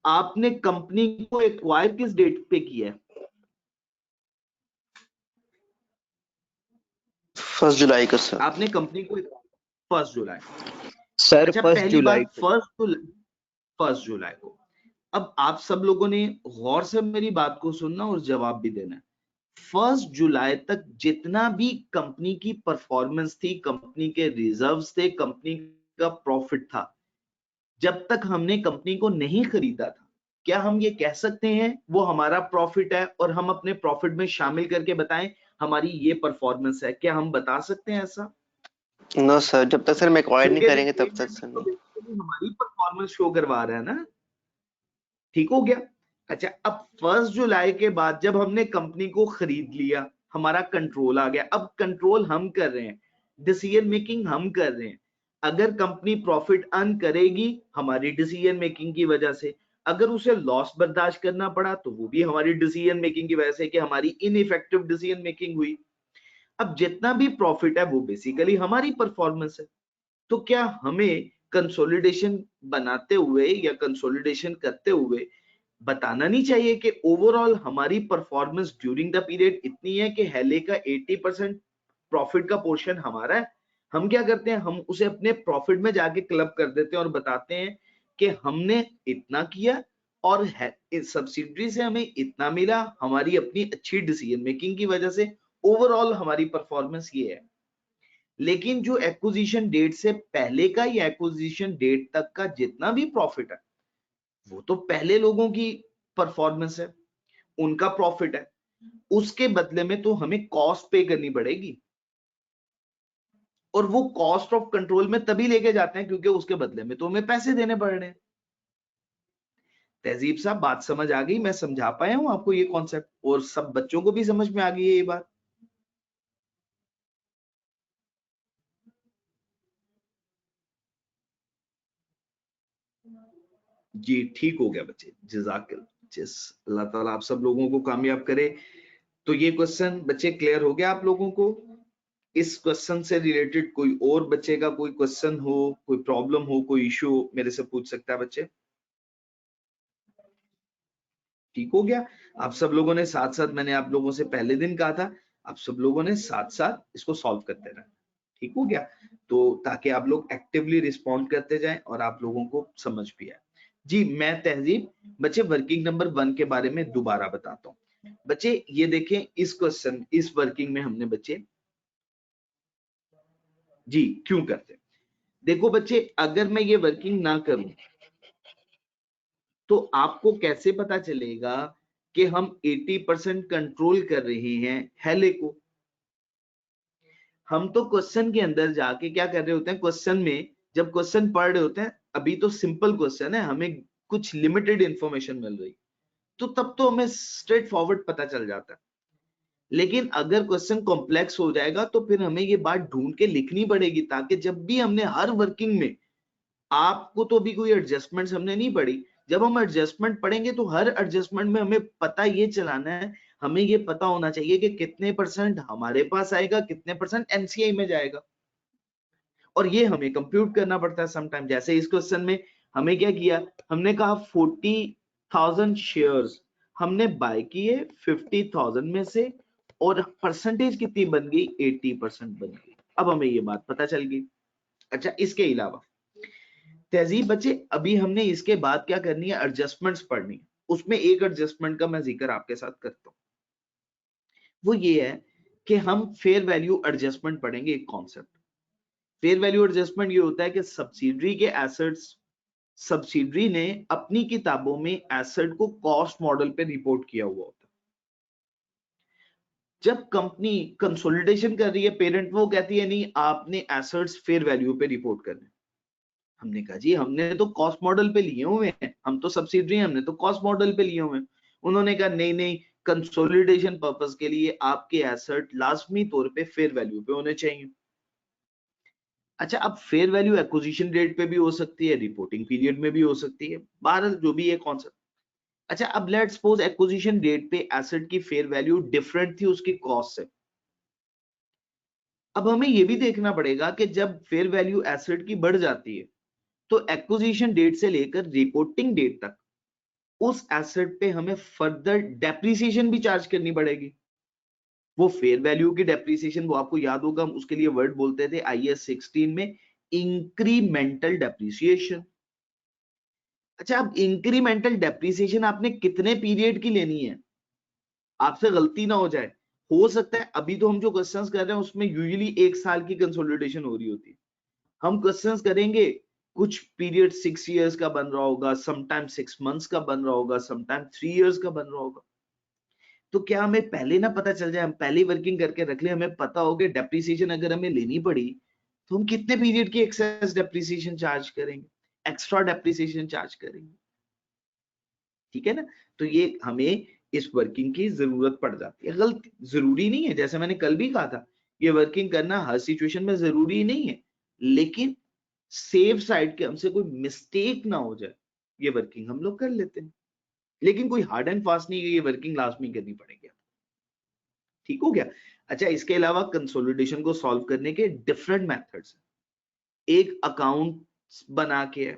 आपने कंपनी को एक्वायर किस डेट पे किया है? 1 जुलाई का सर। आपने कंपनी को 1 जुलाई। सर अच्छा 1 पहली जुलाई बात 1 जुलाई 1 जुलाई को। अब आप सब लोगों ने गौर से मेरी बात को सुनना और जवाब भी देना है। 1 जुलाई तक जितना भी कंपनी की परफॉर्मेंस थी, कंपनी के रिजर्व्स थे, कंपनी का प्रॉफिट था, जब तक हमने कंपनी को नहीं खरीदा था, क्या हम ये कह सकते हैं वो हमारा प्रॉफिट है और हम अपने प्रॉफिट में शामिल करके बताएं हमारी ये परफॉर्मेंस है? क्या हम बता सकते हैं ऐसा? नो सर, जब तक सर हम एक्वायर नहीं क्योंकि करेंगे तब तक statement सर तो नहीं। basically हमारी परफॉर्मेंस शो करवा रहा है ना। ठीक हो गया। अच्छा, अब 1 जुलाई के बाद जब हमने कंपनी को खरीद लिया, हमारा कंट्रोल आ गया। अब कंट्रोल हम कर रहे हैं, डिसीजन मेकिंग हम कर रहे हैं। अगर कंपनी प्रॉफिट अर्न करेगी हमारी डिसीजन मेकिंग की वजह से, अगर उसे लॉस बर्दाश्त करना पड़ा तो वो भी हमारी डिसीजन मेकिंग की वजह से कि हमारी इनइफेक्टिव डिसीजन मेकिंग हुई। अब जितना भी प्रॉफिट है वो बेसिकली हमारी परफॉर्मेंस है। तो क्या हमें कंसोलिडेशन बनाते हुए या कंसोलिडेशन करते हुए बताना नहीं चाहिए कि ओवरऑल हमारी परफॉर्मेंस ड्यूरिंग द पीरियड इतनी है कि हेले का 80% प्रॉफिट का पोर्शन हमारा है? हम क्या करते हैं, हम उसे अपने प्रॉफिट में जाके क्लब कर देते हैं और बताते हैं कि हमने इतना किया और इस सब्सिडरी से हमें इतना मिला, हमारी अपनी अच्छी डिसीजन मेकिंग की वजह से ओवरऑल हमारी परफॉर्मेंस ये है। लेकिन जो एक्विजिशन डेट से पहले का या एक्विजिशन डेट तक का जितना भी प्रॉफिट है वो तो पहले लोगों की परफॉर्मेंस है, उनका प्रॉफिट है। उसके बदले में तो हमें कॉस्ट पे करनी पड़ेगी और वो कॉस्ट ऑफ कंट्रोल में तभी लेके जाते हैं क्योंकि उसके बदले में तो हमें पैसे देने पड़ रहे हैं। तहजीब साहब, बात समझ आ गई? मैं समझा पाया हूं आपको ये कॉन्सेप्ट और सब बच्चों को भी समझ में आ गई है ये बात? जी ठीक हो गया बच्चे, जज़ाकल्लाह। अल्लाह ताला आप सब लोगों को कामयाब करे। तो ये क्वेश्चन बच्चे क्लियर हो गया आप लोगों को? इस क्वेश्चन से रिलेटेड कोई और बच्चे का कोई क्वेश्चन हो, कोई प्रॉब्लम हो, कोई इशू हो, मेरे से पूछ सकता है बच्चे। ठीक हो गया? आप सब लोगों ने साथ साथ, मैंने आप लोगों से पहले दिन कहा था, आप सब लोगों ने साथ साथ इसको सॉल्व करते रहना। ठीक हो गया? तो ताकि आप लोग एक्टिवली रिस्पॉन्ड करते जाएं और आप लोगों को समझ भी आए। जी मैं तहजीब बच्चे वर्किंग नंबर 1 के बारे में दोबारा बताता हूँ। बच्चे ये देखें, इस क्वेश्चन, इस वर्किंग में हमने बच्चे जी क्यों करते, देखो बच्चे, अगर मैं ये वर्किंग ना करूं तो आपको कैसे पता चलेगा कि हम 80% कंट्रोल कर रहे हैं हेले को? हम तो क्वेश्चन के अंदर जाके क्या कर रहे होते हैं, क्वेश्चन में जब क्वेश्चन पढ़ रहे होते हैं, अभी तो सिंपल क्वेश्चन है, हमें कुछ लिमिटेड इंफॉर्मेशन मिल रही, तो तब तो हमें स्ट्रेट फॉरवर्ड पता चल जाता है। लेकिन अगर क्वेश्चन कॉम्प्लेक्स हो जाएगा तो फिर हमें ये बात ढूंढ के लिखनी पड़ेगी, ताकि जब भी हमने हर वर्किंग में, आपको तो अभी कोई एडजस्टमेंट्स हमने नहीं पढ़ी, जब हम एडजस्टमेंट पढ़ेंगे तो हर एडजस्टमेंट में हमें पता ये चलाना है, हमें ये पता होना चाहिए कि कितने परसेंट हमारे पास आएगा, कितने परसेंट एनसीआई में जाएगा, और ये हमें कंप्यूट करना पड़ता है समटाइम। जैसे इस क्वेश्चन में हमें क्या किया, हमने कहा 40,000 शेयर्स हमने बाय किए 50,000 में से, और परसेंटेज कितनी बन गई, 80% बन गई। अब हमें ये बात पता चल गई। अच्छा, इसके अलावा तहजीब बच्चे, अभी हमने इसके बाद क्या करनी है, एडजस्टमेंट्स पढ़नी है। उसमें एक एडजस्टमेंट का मैं जिक्र आपके साथ करता हूं, वो ये है कि हम फेयर वैल्यू एडजस्टमेंट पढ़ेंगे। एक कॉन्सेप्ट फेयर वैल्यू एडजस्टमेंट ये होता है कि सब्सिडरी के एसेट्स, सब्सिडरी ने अपनी किताबों में एसेट को कॉस्ट मॉडल पे रिपोर्ट किया हुआ होता है। जब कंपनी कंसोलिडेशन कर रही है, पेरेंट वो कहती है नहीं, आपने एसेट्स फेयर वैल्यू पे रिपोर्ट करने। हमने कहा जी हमने तो कॉस्ट मॉडल पे लिए हुए हैं, हम तो सब्सिडरी हैं, हमने तो कॉस्ट मॉडल पे लिए हुए हैं। उन्होंने कहा नहीं नहीं, कंसोलिडेशन पर्पस के लिए आपके एसेट लाजमी तौर पे फेयर वैल्यू पे होने चाहिए। अच्छा, अब फेयर वैल्यू एक्विजिशन डेट पे भी हो सकती है, रिपोर्टिंग पीरियड में भी हो सकती है, बहरहाल जो भी है कॉन्सेप्ट। अच्छा, अब लेट्स सपोज एक्विजिशन डेट पे एसेट की फेयर वैल्यू डिफरेंट थी उसकी कॉस्ट से। अब हमें यह भी देखना पड़ेगा कि जब फेयर वैल्यू एसेट की बढ़ जाती है तो एक्विजिशन डेट से लेकर रिपोर्टिंग डेट तक उस एसेट पे हमें फर्दर डेप्रिसिएशन भी चार्ज करनी पड़ेगी। वो फेयर वैल्यू की डेप्रिसिएशन, वो आपको याद होगा, हम उसके लिए वर्ड बोलते थे IAS 16 में इंक्रीमेंटल डेप्रिसिएशन। अच्छा, अब इंक्रीमेंटल डेप्रिसिएशन आपने कितने पीरियड की लेनी है, आपसे गलती ना हो जाए। हो सकता है अभी तो हम जो क्वेश्चंस कर रहे हैं उसमें यूजुअली 1 साल की कंसोलिडेशन हो रही होती है, हम क्वेश्चंस करेंगे कुछ पीरियड 6 इयर्स का बन रहा होगा, समटाइम 6 मंथ्स का बन रहा होगा, समटाइम 3 इयर्स का बन रहा होगा। तो क्या हमें पहले ना पता चल जाए, हम पहले वर्किंग करके रख ले, हमें पता हो कि डेप्रिसिएशन अगर हमें लेनी पड़ी तो हम कितने पीरियड की एक्सेस डेप्रिसिएशन चार्ज करेंगे, एक्स्ट्रा डेप्रिसिएशन चार्ज करेंगे। ठीक है ना, तो ये हमें इस वर्किंग की जरूरत पड़ जाती है। गलती जरूरी नहीं है, जैसे मैंने कल भी कहा था, ये वर्किंग करना हर सिचुएशन में जरूरी नहीं है, लेकिन सेफ साइड के हमसे कोई मिस्टेक ना हो जाए, ये वर्किंग हम लोग कर लेते हैं। लेकिन कोई हार्ड एंड फास्ट नहीं है ये वर्किंग लास्ट में करनी पड़ेगी। ठीक हो गया। अच्छा, इसके अलावा कंसोलिडेशन को सॉल्व करने के डिफरेंट मेथड्स हैं। एक अकाउंट बना के है,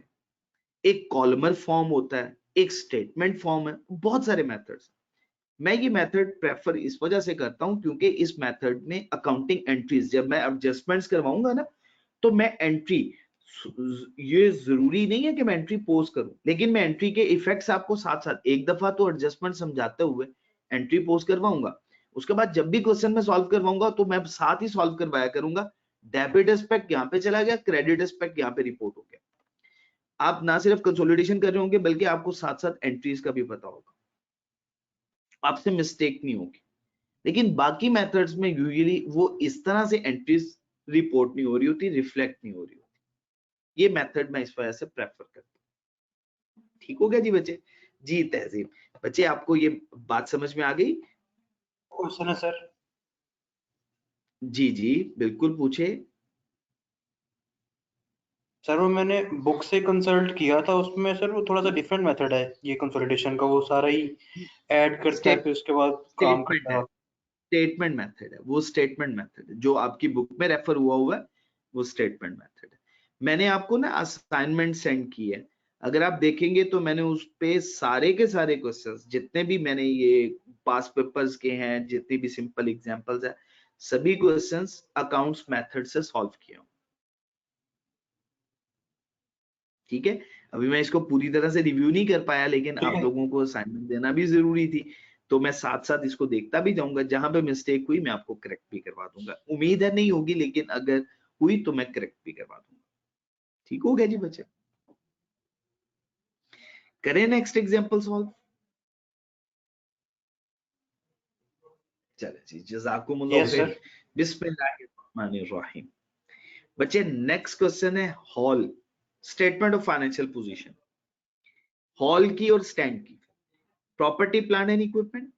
एक कॉलमर फॉर्म होता है, एक स्टेटमेंट फॉर्म है, बहुत सारे मेथड्स। मैं ये मेथड प्रेफर इस वजह से करता हूं क्योंकि इस मेथड में अकाउंटिंग एंट्रीज जब मैं एडजस्टमेंट्स करवाऊंगा ना, तो मैं एंट्री, ये जरूरी नहीं है कि मैं एंट्री पोस्ट करूं, लेकिन मैं एंट्री के इफेक्ट्स आपको साथ साथ एक दफा तो एडजस्टमेंट समझाते हुए एंट्री पोस्ट करवाऊंगा। उसके बाद जब भी क्वेश्चन में सॉल्व करवाऊंगा तो मैं साथ ही सॉल्व करवाया करूंगा। डेबिट एस्पेक्ट यहाँ पे चला गया, क्रेडिट एस्पेक्ट यहाँ पे रिपोर्ट हो गया। आप ना सिर्फ कंसोलिडेशन कर रहे होंगे बल्कि आपको साथ साथ एंट्रीज का भी पता होगा, आपसे मिस्टेक नहीं होगी। लेकिन बाकी मेथड्स में यूजुअली वो इस तरह से एंट्रीज रिपोर्ट नहीं हो रही होती, रिफ्लेक्ट नहीं हो रही होती। ये मेथड मैं इस वजह से प्रेफर करता हूँ। ठीक हो गया जी बच्चे। जी तहजीब, बच्चे आपको ये बात समझ में आ गई? क्वेश्चन है सर। जी जी बिल्कुल पूछे। सर वो मैंने बुक से कंसल्ट किया था, उसमें सर वो थोड़ा सा डिफरेंट मेथड है ये कंसोलिडेशन का, वो सारा ही ऐड करता है फिर उसके बाद काम स्टेटमेंट करता है, है। स्टेटमेंट मेथड है वो, स्टेटमेंट मेथड है जो आपकी बुक में रेफर हुआ है, वो स्टेटमेंट मेथड है। मैंने आपको ना असाइनमेंट सेंड की है, अगर आप देखेंगे तो मैंने उस पे सारे के सारे क्वेश्चंस जितने भी मैंने ये पास पेपर्स के हैं, जितने भी सिंपल एग्जांपल्स है, सभी क्वेश्चंस अकाउंट्स मेथड से सॉल्व किए हूं। ठीक है, अभी मैं इसको पूरी तरह से रिव्यू नहीं कर पाया, लेकिन ठीक आप है। लोगों को असाइनमेंट देना भी जरूरी थी, तो मैं साथ साथ इसको देखता भी जाऊंगा। जहां पे मिस्टेक हुई मैं आपको करेक्ट भी करवा दूंगा, उम्मीद है नहीं होगी, लेकिन अगर हुई तो मैं करेक्ट भी करवा दूंगा। ठीक हो गया जी बच्चे, करें नेक्स्ट एग्जांपल सॉल्व। चले जी, जज़ाकुमुल्लाह यस खैर। सर। बिस्मिल्लाहिर्रहमानिर्रहीम। बच्चे नेक्स्ट क्वेश्चन है hall, statement of financial position, hall की और स्टैंड की, प्रॉपर्टी प्लांट एंड इक्विपमेंट।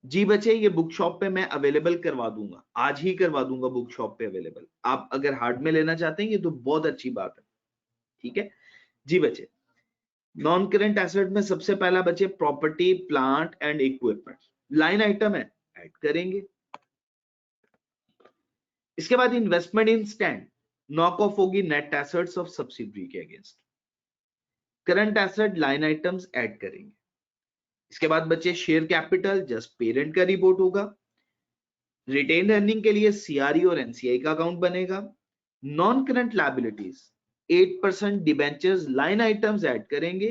जी बच्चे, ये बुक शॉप पे मैं अवेलेबल करवा दूंगा, आज ही करवा दूंगा बुक शॉप पे अवेलेबल। आप अगर हार्ड में लेना चाहते हैं ये तो बहुत अच्छी बात है। ठीक है जी बच्चे, नॉन करेंट एसेट में सबसे पहला बच्चे property plant and equipment, line item है, ऐड करेंगे। इसके बाद investment in stand, knock off होगी नेट एसेट्स ऑफ सब्सिडरी के against. Current asset line items add करेंगे। इसके बाद बच्चे शेयर कैपिटल जस्ट पेरेंट का रिपोर्ट होगा। रिटेन अर्निंग के लिए सीआरई और एनसीआई का अकाउंट बनेगा। Non current liabilities 8% debentures line items add करेंगे।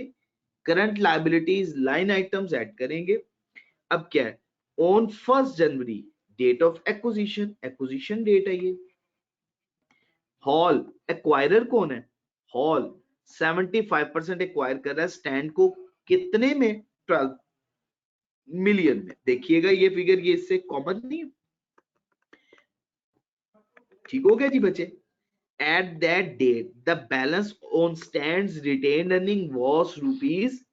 Current liabilities line items add करेंगे। अब क्या है, ऑन 1 जनवरी date of acquisition, acquisition date है ये। हॉल, एक्वायरर कौन है, हॉल 75% एक्वायर कर रहा है स्टैंड को, कितने में, 12 मिलियन में। देखिएगा ये फिगर ये इससे कॉमन नहीं है। ठीक हो गया जी बच्चे। At that date the balance on stands retain earning was rupees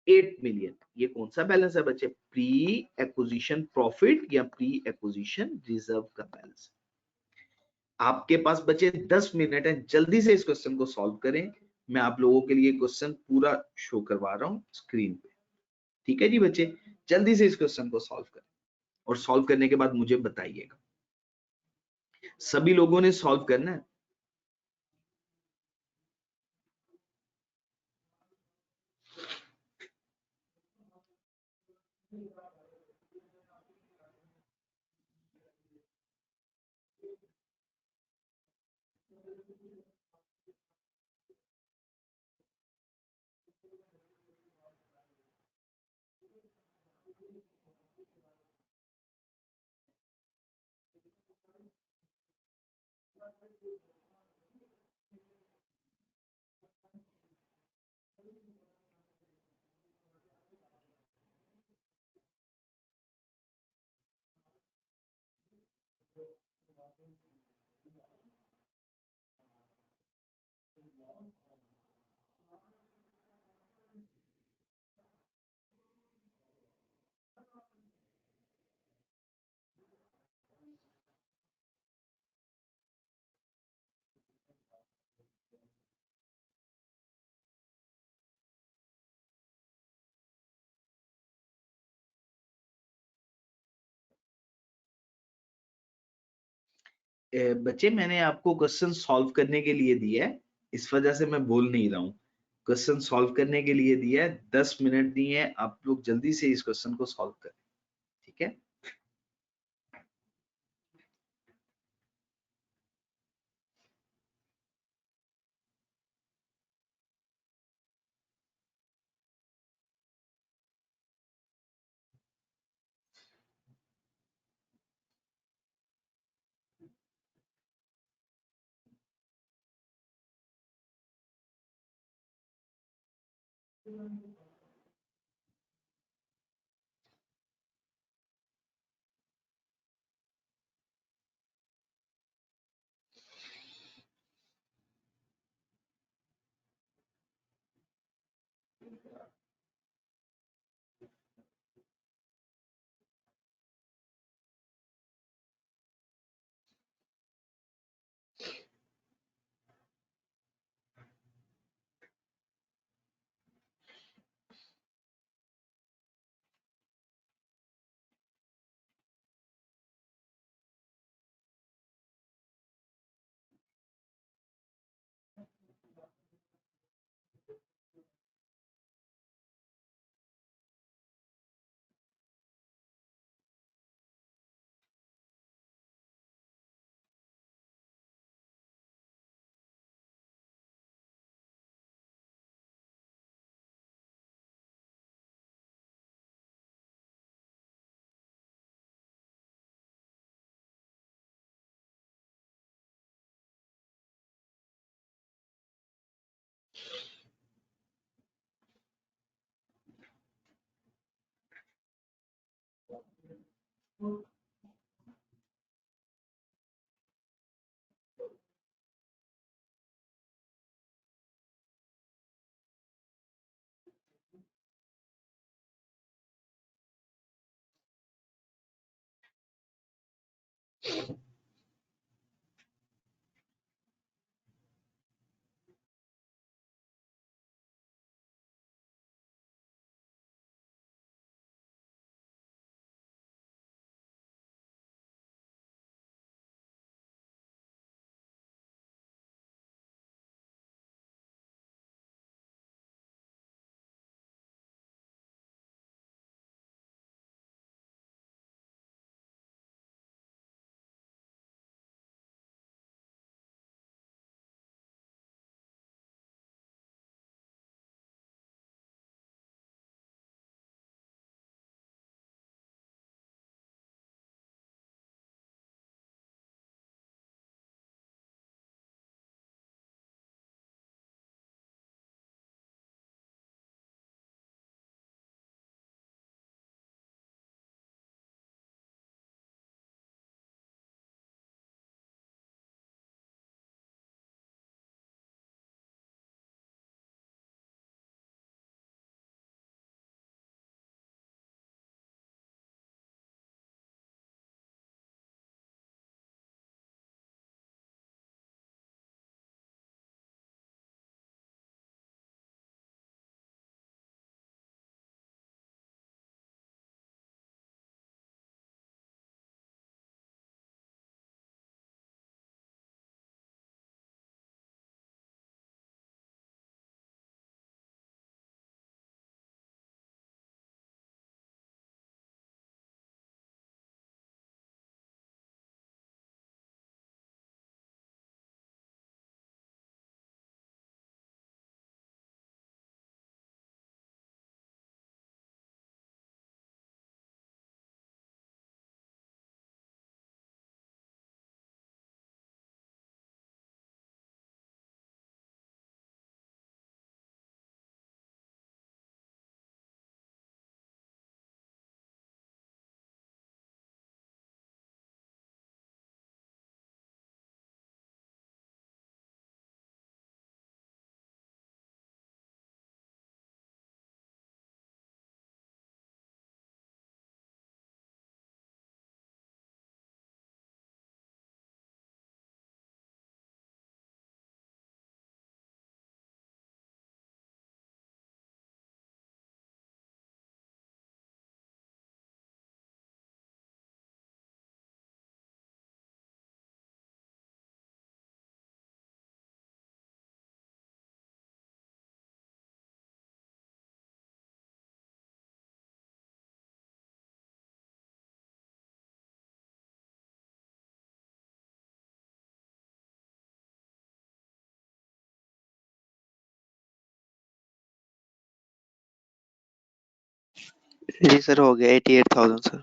8 million. ये कौन सा बैलेंस है बच्चे, प्री एक्विजिशन प्रॉफिट या प्री एक्विजिशन रिजर्व का बैलेंस। आपके पास बचे 10 मिनट है, जल्दी से इस क्वेश्चन को सॉल्व करें। मैं आप लोगों के लिए क्वेश्चन पूरा शो करवा रहा हूं स्क्रीन पे। ठीक है जी बच्चे, जल्दी से इस क्वेश्चन को सॉल्व करें और सॉल्व करने के बाद मुझे बताइएगा। सभी लोगों ने सॉल्व करना है। बच्चे मैंने आपको क्वेश्चन सॉल्व करने के लिए दिया है, इस वजह से मैं बोल नहीं रहा हूँ। क्वेश्चन सॉल्व करने के लिए दिया है, 10 मिनट दिए हैं, आप लोग जल्दी से इस क्वेश्चन को सॉल्व करें, ठीक है। जी सर हो गया 88,000 सर।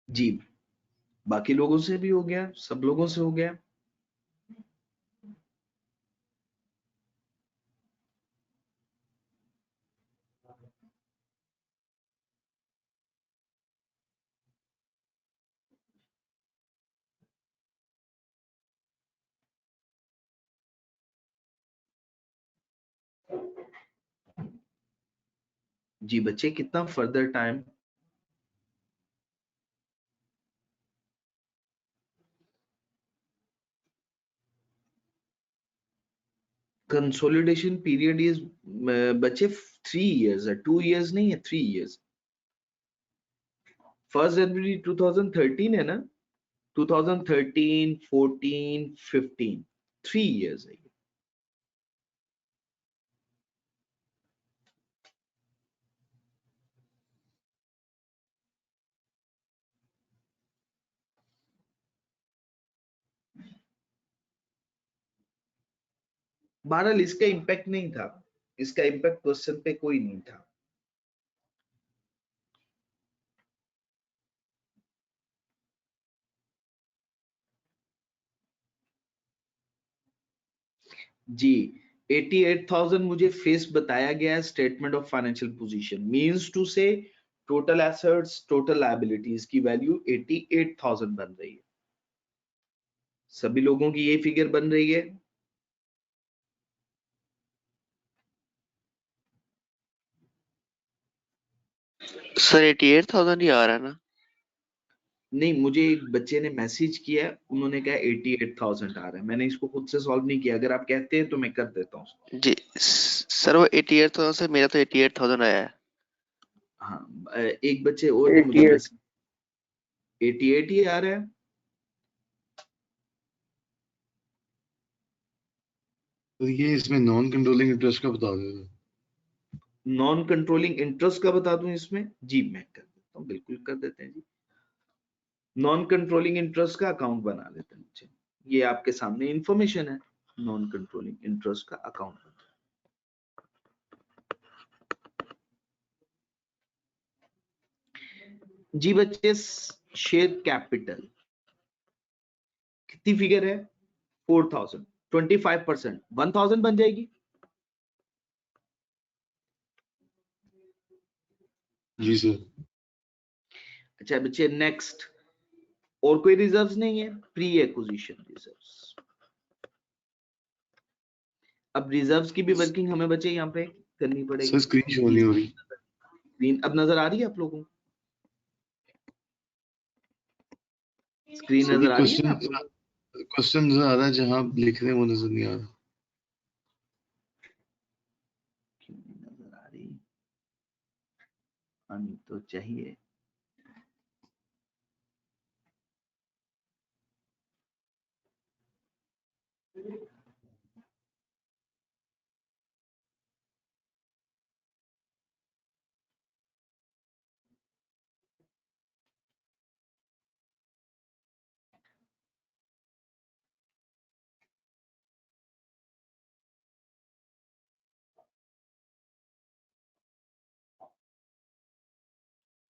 जी बाकी लोगों से भी हो गया, सब लोगों से हो गया। जी बच्चे कितना further time? Consolidation period is बच्चे 3 इयर्स है, 2 इयर्स नहीं है, 3 इयर्स। 1 जनवरी 2013 है ना, 2013, 14, 15, 3 इयर्स है। 12 इसका इम्पैक्ट नहीं था, इसका इम्पैक्ट क्वेश्चन पे कोई नहीं था। जी 88,000 मुझे फेस बताया गया है statement of financial position, means to say total assets total liabilities की वैल्यू 88,000 बन रही है। सभी लोगों की ये फिगर बन रही है। सर 88,000 ही आ रहा है ना? नहीं, मुझे एक बच्चे ने मैसेज किया है, उन्होंने कहा 88,000 आ रहा है। मैंने इसको खुद से सॉल्व नहीं किया, अगर आप कहते हैं तो मैं कर देता हूँ। जी सर वो 88,000 से मेरा तो 88,000 आया है। हाँ एक बच्चे और ने मुझे 88 मैसेज 88 ही आ रहा है। तो ये इसमें नॉन कंट्रोलिंग इंटरेस्ट का बता दो। नॉन कंट्रोलिंग इंटरेस्ट का बता दूं इसमें? जी मैं कर देता हूँ, बिल्कुल कर देते हैं जी। नॉन कंट्रोलिंग इंटरेस्ट का अकाउंट बना लेते हैं बच्चे। ये आपके सामने इंफॉर्मेशन है, नॉन कंट्रोलिंग इंटरेस्ट का अकाउंट। जी बच्चे शेयर कैपिटल कितनी फिगर है? 4,000, 25%, 1,000 बन जाएगी। जी सर। अच्छा बच्चे नेक्स्ट, और कोई रिजर्व्स नहीं है? Pre acquisition reserves. अब रिजर्व्स की भी वर्किंग हमें बच्चे यहाँ पे करनी पड़ेगी। सर स्क्रीन शो नहीं हो रही। स्क्रीन अब नजर आ रही है आप लोगों को? स्क्रीन सर नजर आ रही है ना क्वेश्चन आप लोगों को? क्वेश्चन नजर आ रहा है, जहां आप लिख रहे हैं वो नजर नहीं आ रहा। क्यों नहीं नजर आ रही? आनी तो चाहिए।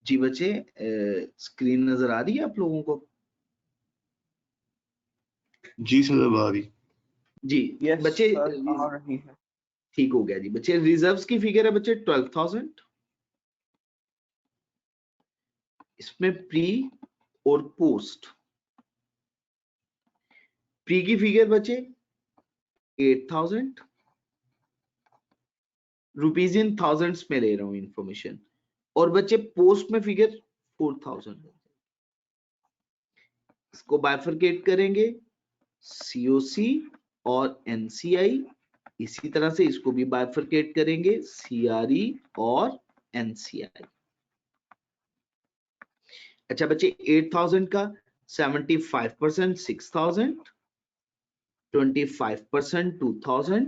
जी बच्चे स्क्रीन नजर आ रही है आप लोगों को? जी सर अब आ रही। जी यस बच्चे सर आ रही है। ठीक हो गया जी। बच्चे रिजर्व्स की फिगर है बच्चे 12,000, इसमें प्री और पोस्ट। प्री की फिगर बच्चे 8,000, रुपीज इन थाउजेंड्स में ले रहा हूं इंफॉर्मेशन, और बच्चे पोस्ट में फिगर 4,000। इसको बाइफरकेट करेंगे, सीओसी और एनसीआई। इसी तरह से इसको भी बाइफरकेट करेंगे, सीआरई और एनसीआई। अच्छा बच्चे 8,000 का 75% 6,000, 25% 2,000,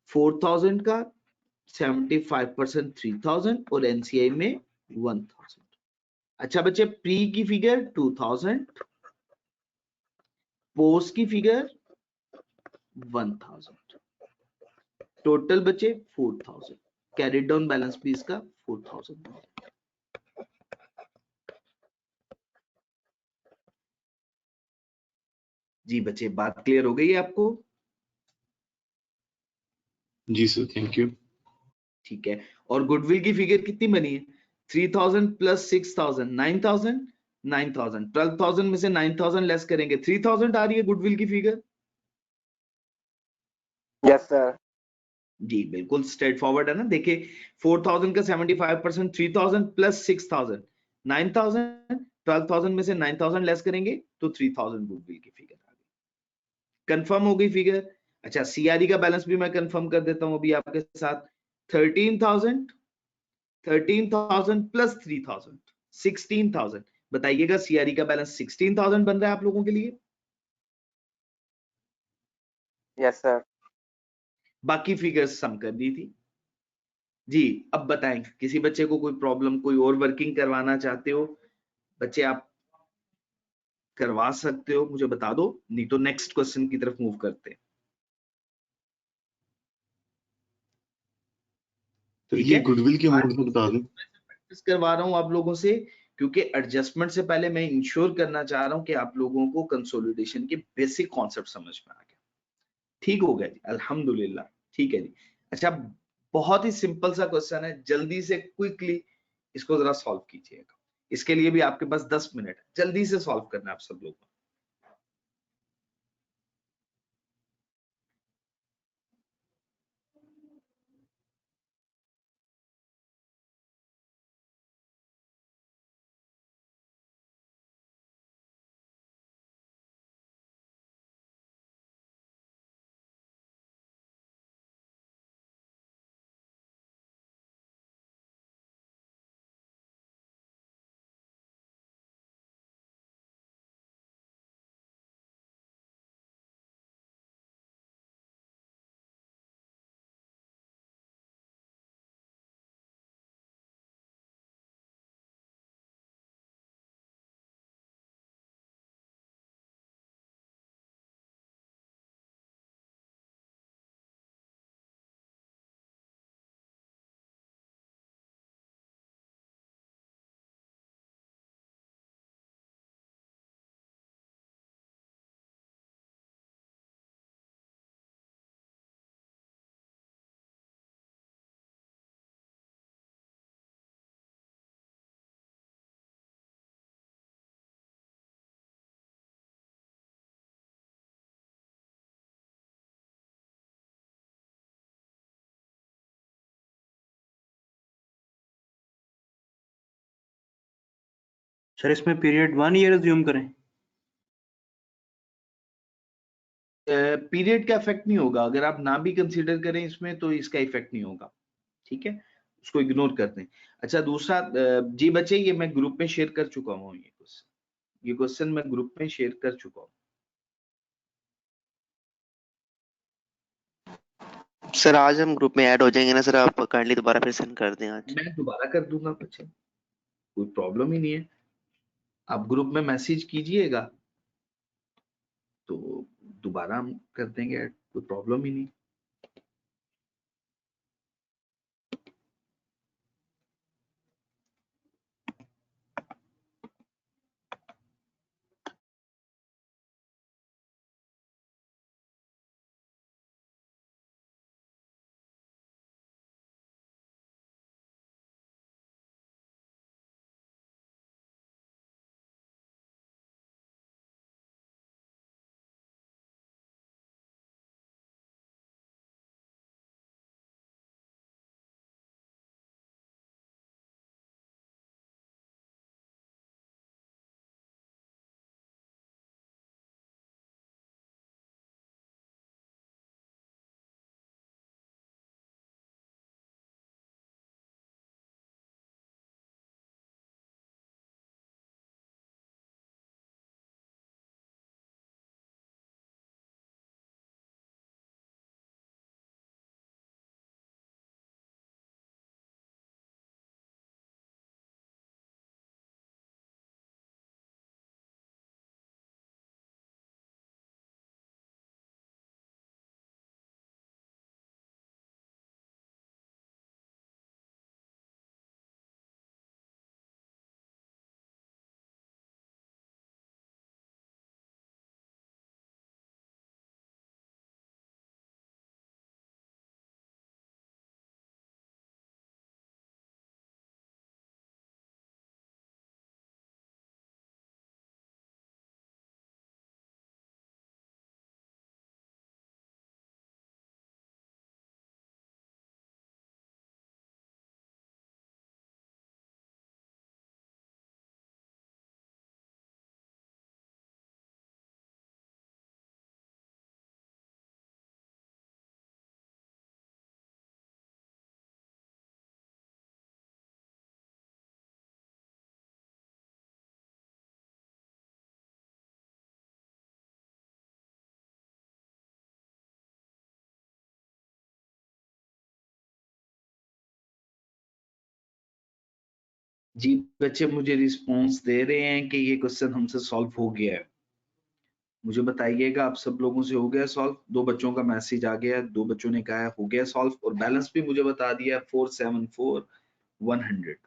4,000 का 75% 3,000 और एनसीआई में 1,000। अच्छा बच्चे प्री की फिगर 2,000, पोस्ट की फिगर 1,000। टोटल बचे 4000, कैरी डाउन बैलेंस भी इसका 4000। जी बच्चे, बात क्लियर हो गई है आपको? जी सर, थैंक यू। ठीक है, और गुडविल की फिगर कितनी बनी है? 3000 प्लस 6000, 9000, 9000, 12000 में से 9000 लेस करेंगे, 3000 आ रही है गुडविल की फिगर। Yes sir. जी बिल्कुल स्ट्रेट फॉरवर्ड है ना। देखिए 4000 का 75%, 3000 प्लस 6000, 9000, 12000 में से 9000 लेस करेंगे तो 3000 गुडविल की फिगर आ गई। कंफर्म हो गई फिगर? अच्छा, सीआरई का बैलेंस भी मैं कंफर्म कर देता हूं अभी आपके साथ। 13000, 13000 प्लस 3000, 16000। बताइएगा सीआरई का बैलेंस 16000 बन रहा है आप लोगों के लिए? Yes sir. बाकी फिगर्स सम कर दी थी। जी अब बताएं, किसी बच्चे को कोई प्रॉब्लम, कोई और वर्किंग करवाना चाहते हो बच्चे, आप करवा सकते हो, मुझे बता दो, नहीं तो नेक्स्ट क्वेश्चन की तरफ मूव करते हैं। तो ठीक ये है, गुडविल के अमाउंट में बता दें। प्रैक्टिस करवा रहा हूं आप लोगों से, क्योंकि एडजस्टमेंट से पहले मैं इंश्योर करना चाह रहा हूं कि आप लोगों को कंसोलिडेशन के बेसिक कॉन्सेप्ट समझ में आ गया। ठीक हो गया जी, अल्हम्दुलिल्लाह। ठीक है जी। अच्छा, बहुत ही सिंपल सा क्वेश्चन है, जल्दी से क्विकली इसको जरा सॉल्व कीजिएगा। इसके लिए भी आपके पास 10 मिनट है, जल्दी से सॉल्व करना है आप सब लोगों को। सर इसमें पीरियड 1 ईयर अज्यूम करें? पीरियड का इफेक्ट नहीं होगा, अगर आप ना भी कंसीडर करें इसमें तो इसका इफेक्ट नहीं होगा। ठीक है, उसको इग्नोर कर दें। अच्छा दूसरा, जी बच्चे, ये मैं ग्रुप में शेयर कर चुका हूँ, ये क्वेश्चन मैं ग्रुप में शेयर कर चुका हूँ। सर आज हम ग्रुप में ऐड हो जाएंगे ना सर, आप काइंडली दोबारा फिर सेंड कर दें आज। मैं दोबारा कर दूंगा बच्चे, कोई प्रॉब्लम ही नहीं है। आप ग्रुप में मैसेज कीजिएगा तो दोबारा हम कर देंगे ऐड, कोई प्रॉब्लम ही नहीं। जी बच्चे मुझे रिस्पॉन्स दे रहे हैं कि ये क्वेश्चन हमसे सॉल्व हो गया है। मुझे बताइएगा आप सब लोगों से हो गया सॉल्व? 2 बच्चों का मैसेज आ गया, 2 बच्चों ने कहा है हो गया सॉल्व, और बैलेंस भी मुझे बता दिया 474 100।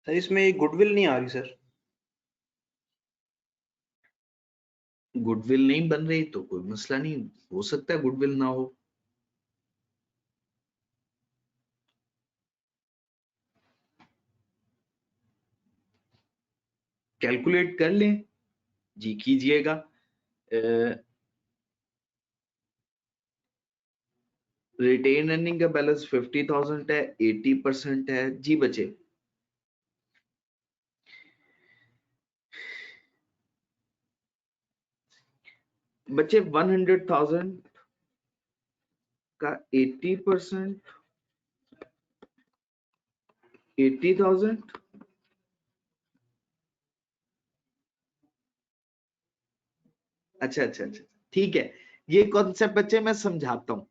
सर इसमें गुडविल नहीं आ रही सर। गुडविल नहीं बन रही तो कोई मसला नहीं, हो सकता है गुडविल ना हो। कैलकुलेट कर लें जी, कीजिएगा। रिटेन अर्निंग का बैलेंस 50,000 है, 80% है जी बचे। बच्चे 100,000 का 80%, 80,000। अच्छा अच्छा अच्छा, ठीक है। ये कॉन्सेप्ट बच्चे मैं समझाता हूँ,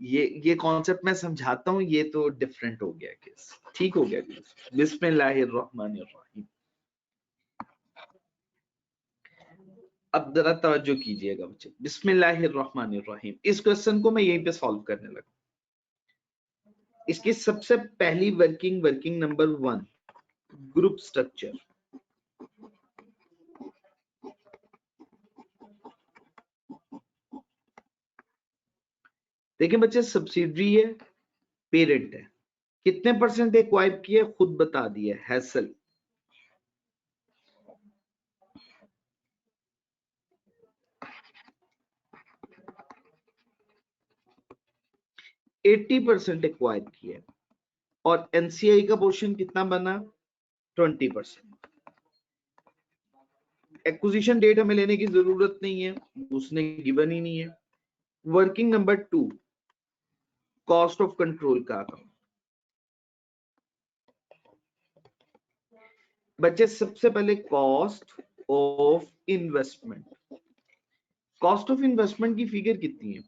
ये कॉन्सेप्ट मैं समझाता हूँ, ये तो डिफरेंट हो गया केस, ठीक हो गया केस। बिस्मिल्लाहिर्रहमानिर्रहीम। अब जरा तवज्जो कीजिएगा बच्चे, बिस्मिल्लाहिर्रहमानिर्रहीम। इस क्वेश्चन को मैं यहीं पे सॉल्व करने लगा। इसकी सबसे पहली वर्किंग नंबर 1, ग्रुप स्ट्रक्चर। देखिए बच्चे, सब्सिडरी है, पेरेंट है, कितने परसेंट एक्वाइर किए खुद बता दिए हैसल। एट्टी परसेंट एक्वायर किया, और एनसीआई का पोर्शन कितना बना? 20%। एक्विजिशन डेट हमें लेने की जरूरत नहीं है, उसने गिवन ही नहीं है। Working number 2, cost of control का अकाउंट। बच्चे सबसे पहले cost of investment. Cost of investment की फिगर कितनी है?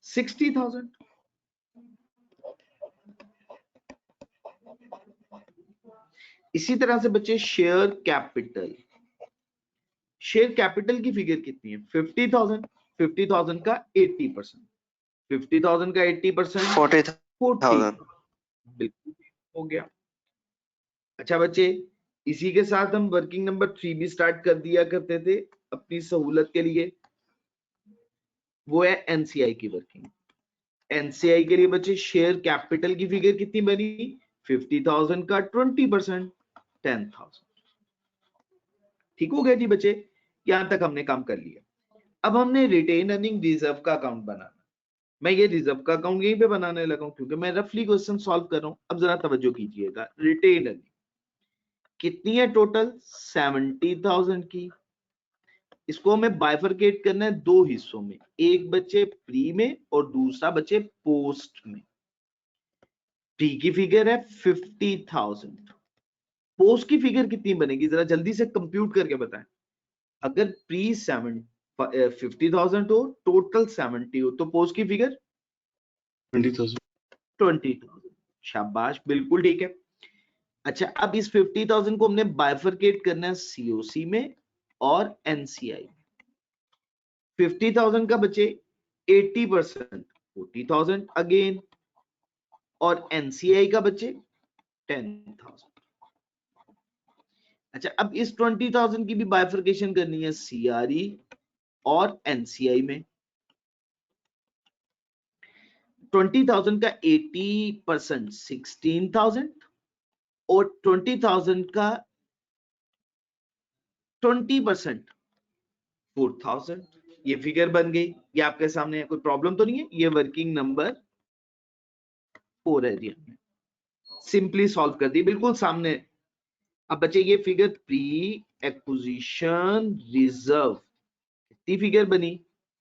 60,000। इसी तरह से बच्चे शेयर कैपिटल, शेयर कैपिटल की फिगर कितनी है? 50,000। 50,000 का 80%, 50,000 का 80% 40,000। 40,000, बिल्कुल हो गया। अच्छा बच्चे, इसी के साथ हम वर्किंग नंबर 3 भी स्टार्ट कर दिया करते थे अपनी सहूलत के लिए, वो है एनसीआई की वर्किंग। एनसीआई के लिए बच्चे शेयर कैपिटल की फिगर कितनी बनी? 50,000 का 20%, 10,000। ठीक हो गया जी बच्चे, यहां तक हमने काम कर लिया। अब हमने रिटेन अर्निंग रिजर्व का अकाउंट बनाना। मैं ये रिजर्व का अकाउंट यहीं पे बनाने लगा हूं क्योंकि मैं रफली क्वेश्चन सॉल्व कर रहा हूं। अब जरा तवज्जो कीजिएगा, रिटेन अर्निंग कितनी है टोटल? 70,000 की। इसको हमें बाइफरकेट करना है 2 हिस्सों में, एक बच्चे प्री में और दूसरा बच्चे पोस्ट में। प्री की फिगर है 50,000, पोस्ट की फिगर कितनी बनेगी जरा जल्दी से कंप्यूट करके बताएं। अगर प्री 50,000 हो, टोटल 70 हो, तो पोस्ट की फिगर 20,000। 20,000। शाबाश, बिल्कुल ठीक है। अच्छा, अब इस 50,000 को हमने बाइफरकेट करना है सीओसी में और एनसीआई। 50,000 का बचे 80%, 40,000 अगेन, और एनसीआई का बचे 10,000। अच्छा, अब इस 20,000 की भी बाइफरकेशन करनी है सीआरई और एनसीआई में। 20,000 का 80% 16,000 और 20,000 का 20% 4,000। ये फिगर बन गई, ये आपके सामने है, कोई प्रॉब्लम तो नहीं है। ये वर्किंग नंबर 4 है, सिंपली सॉल्व कर दी, बिल्कुल सामने। अब बच्चे ये फिगर प्री एक्विजिशन रिजर्व कितनी फिगर बनी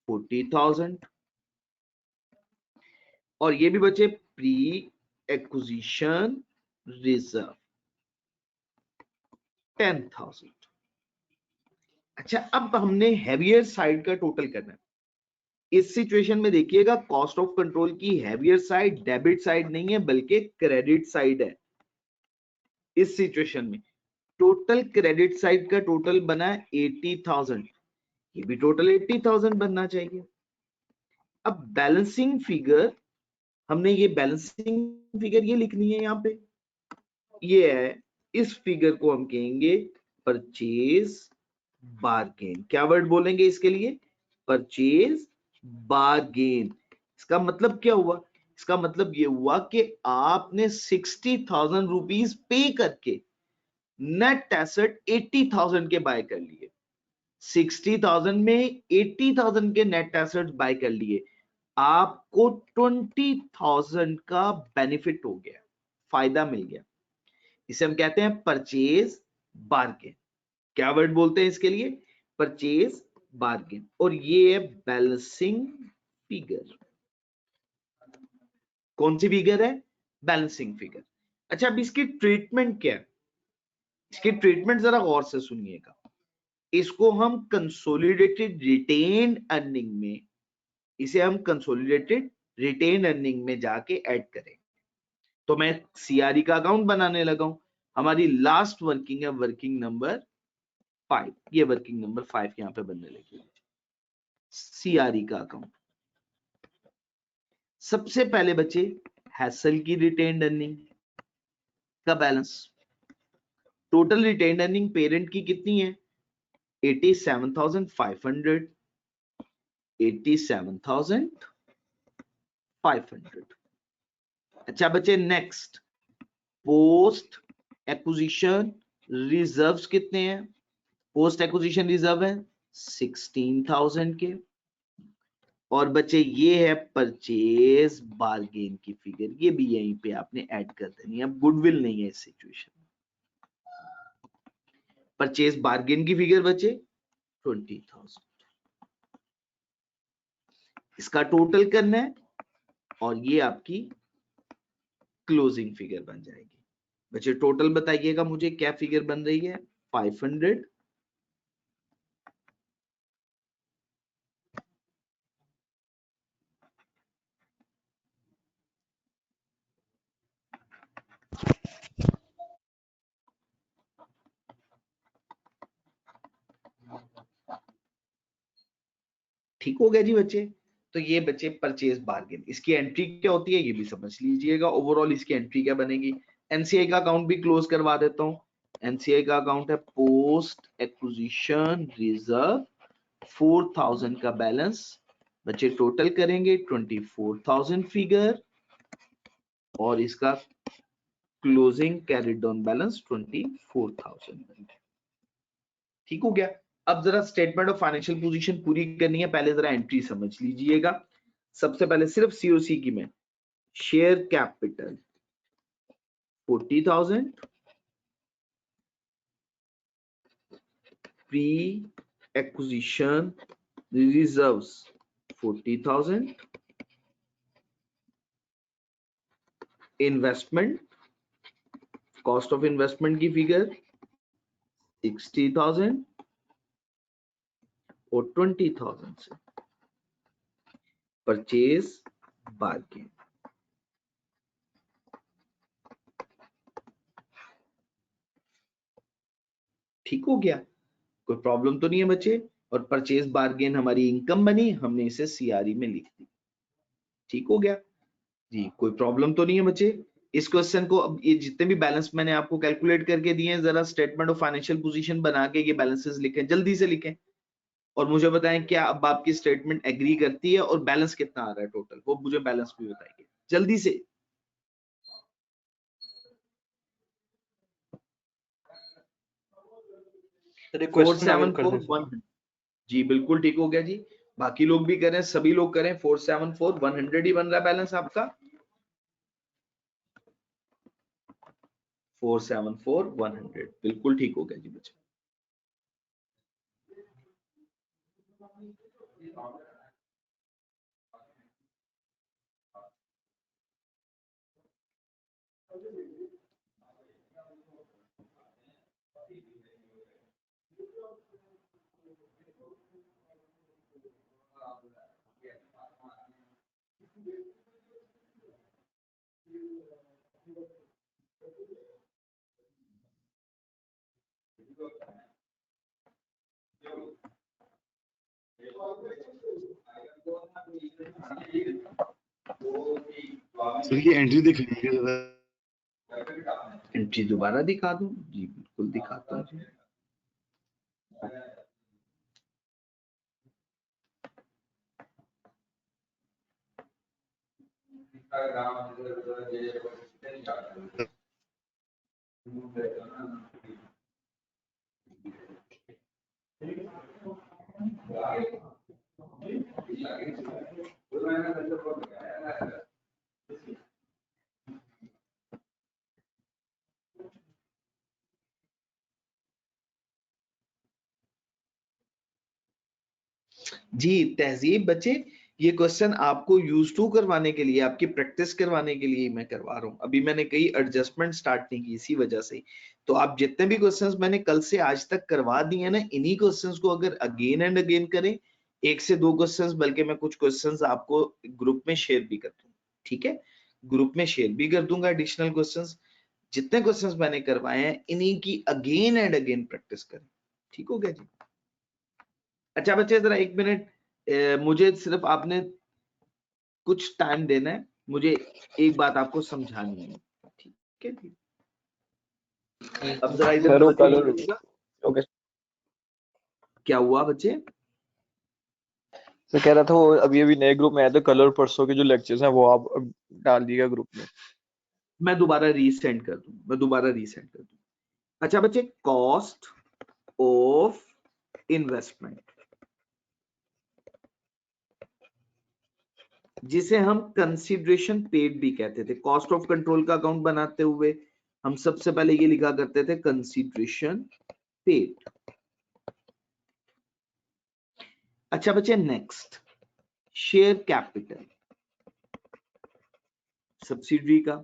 40,000, और ये भी बच्चे प्री एक्विजिशन रिजर्व 10,000। अच्छा, अब हमने हैवियर साइड का टोटल करना है। इस सिचुएशन में देखिएगा कॉस्ट ऑफ कंट्रोल की हैवियर साइड डेबिट साइड नहीं है बल्कि क्रेडिट साइड है। इस सिचुएशन में टोटल क्रेडिट साइड का टोटल बना है 80,000, ये भी टोटल 80,000 बनना चाहिए। अब बैलेंसिंग फिगर, हमने ये बैलेंसिंग फिगर ये लिखनी है यहाँ पे, ये है, इस फिगर को हम कहेंगे परचेज बारगेन। क्या वर्ड बोलेंगे इसके लिए, परचेज बारगेन। इसका मतलब क्या हुआ, इसका मतलब ये हुआ कि आपने 60,000 रुपीज पे करके नेट एसेट 80,000 के बाय कर लिए। 60,000 में 80,000 के नेट एसेट बाय कर लिए, आपको 20,000 का बेनिफिट हो गया, फायदा मिल गया। इसे हम कहते हैं परचेज बारगेन। क्या वर्ड बोलते हैं इसके लिए, परचेज बारगेन। और ये है बैलेंसिंग फिगर। कौन सी फिगर है, बैलेंसिंग फिगर। अच्छा, अब इसकी ट्रीटमेंट क्या है, इसकी ट्रीटमेंट जरा गौर से सुनिएगा। इसको हम कंसोलिडेटेड रिटेन्ड अर्निंग में, इसे हम कंसोलिडेटेड रिटेन्ड अर्निंग में जाके ऐड करें। तो मैं सीआरई का अकाउंट बनाने लगा हूं। हमारी लास्ट वर्किंग है वर्किंग नंबर 5, ये वर्किंग नंबर 5 यहां पे बनने लगी। सीआरई का अकाउंट, सबसे पहले बच्चे हैसल की रिटेन्ड अर्निंग का balance. Total retained earning parent की कितनी है 87,500, 87,500। अच्छा बच्चे, नेक्स्ट पोस्ट एक्विजिशन रिजर्व्स कितने हैं, पोस्ट एक्विजिशन रिजर्व है 16,000 के। और बच्चे ये है परचेज बारगेन की फिगर, ये भी यहीं पे आपने ऐड कर देनी है। अब गुडविल नहीं है इस सिचुएशन में। परचेज बारगेन की फिगर बचे 20,000, इसका टोटल करना है और ये आपकी क्लोजिंग फिगर बन जाएगी। बच्चे टोटल बताइएगा मुझे क्या फिगर बन रही है 500, ठीक हो गया जी बच्चे। तो ये बच्चे परचेज बारगेन, इसकी एंट्री क्या होती है ये भी समझ लीजिएगा। ओवरऑल इसकी एंट्री क्या बनेगी, एनसीआई का अकाउंट भी क्लोज करवा देता हूं। एनसीआई का अकाउंट है पोस्ट एक्विजिशन रिजर्व 4,000 का बैलेंस। बच्चे टोटल करेंगे 24,000 फिगर और इसका क्लोजिंग कैरिड डाउन बैलेंस 24,000। ठीक हो गया। अब जरा स्टेटमेंट ऑफ फाइनेंशियल पोजीशन पूरी करनी है, पहले जरा एंट्री समझ लीजिएगा। सबसे पहले सिर्फ सीओसी की में, share capital 40,000, pre acquisition reserves 40,000, investment, cost of investment की फिगर 60,000 और 20,000 से परचेज बारगेन। ठीक हो गया, कोई प्रॉब्लम तो नहीं है बच्चे। और परचेज बारगेन हमारी इनकम बनी, हमने इसे सीआरई में लिख दी। ठीक हो गया जी, कोई प्रॉब्लम तो नहीं है बच्चे। इस क्वेश्चन को, अब ये जितने भी बैलेंस मैंने आपको कैलकुलेट करके दिए हैं, जरा स्टेटमेंट ऑफ फाइनेंशियल पोजीशन बना के ये बैलेंसेस लिखें, जल्दी से लिखें। और मुझे बताएं क्या अब आपकी स्टेटमेंट एग्री करती है और बैलेंस कितना आ रहा है टोटल, वो मुझे बैलेंस भी बताइए जल्दी से। सर 4741 जी बिल्कुल ठीक हो गया जी, बाकी लोग भी करें, सभी लोग करें। 474 100 ही बन रहा है बैलेंस आपका। 474 100 बिल्कुल ठीक हो गया जी बच्चे। सर ये एंट्री दिखेंगे जरा। एंट्री दोबारा दिखा दूं जी, बिल्कुल दिखाता हूं जी। जी तहजीब बच्चे, ये क्वेश्चन आपको यूज टू करवाने के लिए, आपकी प्रैक्टिस करवाने के लिए मैं करवा रहा हूँ। अभी मैंने कई एडजस्टमेंट स्टार्ट नहीं की इसी वजह से। तो आप जितने भी क्वेश्चंस मैंने कल से आज तक करवा दिए ना, इन्हीं क्वेश्चंस को अगर अगेन एंड अगेन करें, 1 से 2 क्वेश्चंस, बल्कि मैं कुछ क्वेश्चंस आपको ग्रुप में शेयर भी कर दूंगा, ठीक है? ग्रुप में शेयर भी कर दूंगा एडिशनल क्वेश्चंस। जितने क्वेश्चंस मैंने करवाए हैं इन्हीं की अगेन एंड अगेन प्रैक्टिस करें, ठीक हो गया जी? अच्छा बच्चे जरा 1 मिनट, मुझे सिर्फ आपने कुछ टाइम देना है, मुझे एक बात आपको समझानी है, ठीक है जी? अब जरा इधर सर वो तवज्जो कलर, दीजिएगा। ओके क्या हुआ बच्चे? सर कह रहा था वो अभी अभी नए ग्रुप में आया था, कलर परसों के जो लेक्चर्स हैं वो आप अब डाल दिएगा ग्रुप में। मैं दोबारा रीसेंड कर दूं, अच्छा बच्चे, कॉस्ट ऑफ इन्वेस्टमेंट, जिसे हम कंसीडरेशन पेड भी कहते थे, कॉस्ट ऑफ कंट्रोल का अकाउंट बनाते हुए हम सबसे पहले ये लिखा करते थे कंसीडरेशन पेड। अच्छा बच्चे नेक्स्ट, शेयर कैपिटल, सब्सिडरी का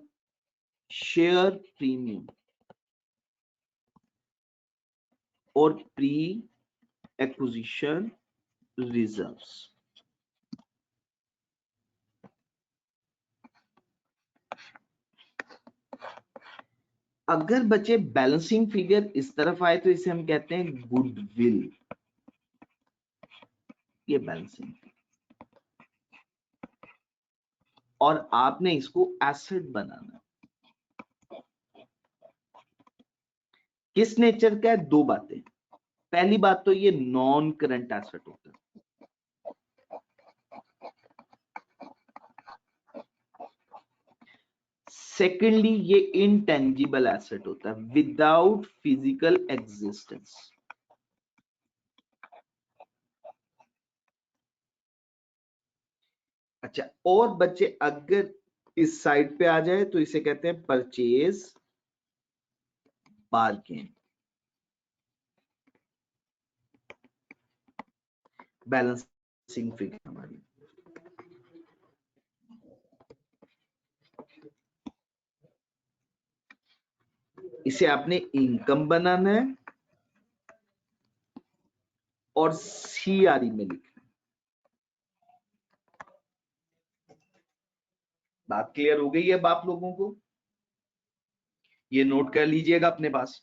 शेयर प्रीमियम और प्री एक्विजिशन रिजर्व्स। अगर बच्चे बैलेंसिंग फिगर इस तरफ आए तो इसे हम कहते हैं गुडविल, ये बैलेंसिंग, और आपने इसको एसेट बनाना। किस नेचर का है? 2 बातें। पहली बात तो ये नॉन करंट एसेट होता है, सेकेंडली ये इनटेंजिबल एसेट होता है, विदाउट फिजिकल एग्जिस्टेंस। अच्छा, और बच्चे अगर इस साइड पे आ जाए तो इसे कहते हैं परचेज बार्गेन। बैलेंसिंग फिगर हमारी, इसे आपने इनकम बनाना है और सीआरई में लिखना है। बात क्लियर हो गई है अब आप लोगों को? ये नोट कर लीजिएगा अपने पास।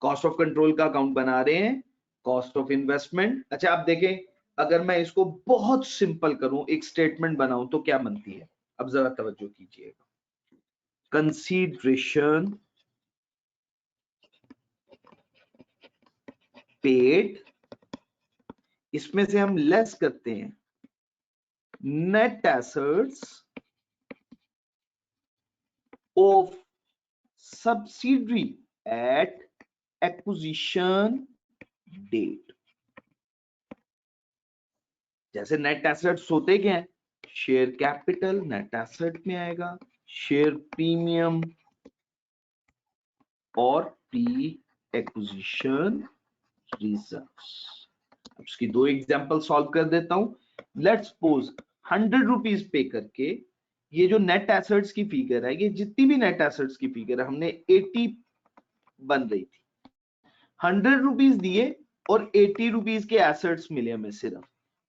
कॉस्ट ऑफ कंट्रोल का अकाउंट बना रहे हैं, कॉस्ट ऑफ इन्वेस्टमेंट। अच्छा आप देखें, अगर मैं इसको बहुत सिंपल करूं, एक स्टेटमेंट बनाऊं तो क्या बनती है? अब जरा तवज्जो कीजिएगा। कंसीडरेशन पेड इसमें से हम लेस करते हैं net assets of subsidiary at acquisition date. जैसे नेट एसेट्स होते क्या है, शेयर कैपिटल नेट एसेट में आएगा, शेयर प्रीमियम और प्री एक्विजिशन रिजर्व्स। अब इसकी दो एग्जांपल सॉल्व कर देता हूं। लेट्स सपोज 100 रुपीज पे करके ये जो नेट एसेट्स की फिगर है, ये जितनी भी नेट एसेट्स की फिगर है हमने 80 बन रही थी, 100 रुपीज दिए और 80 रुपीज के एसेट्स मिले हमें सिर्फ।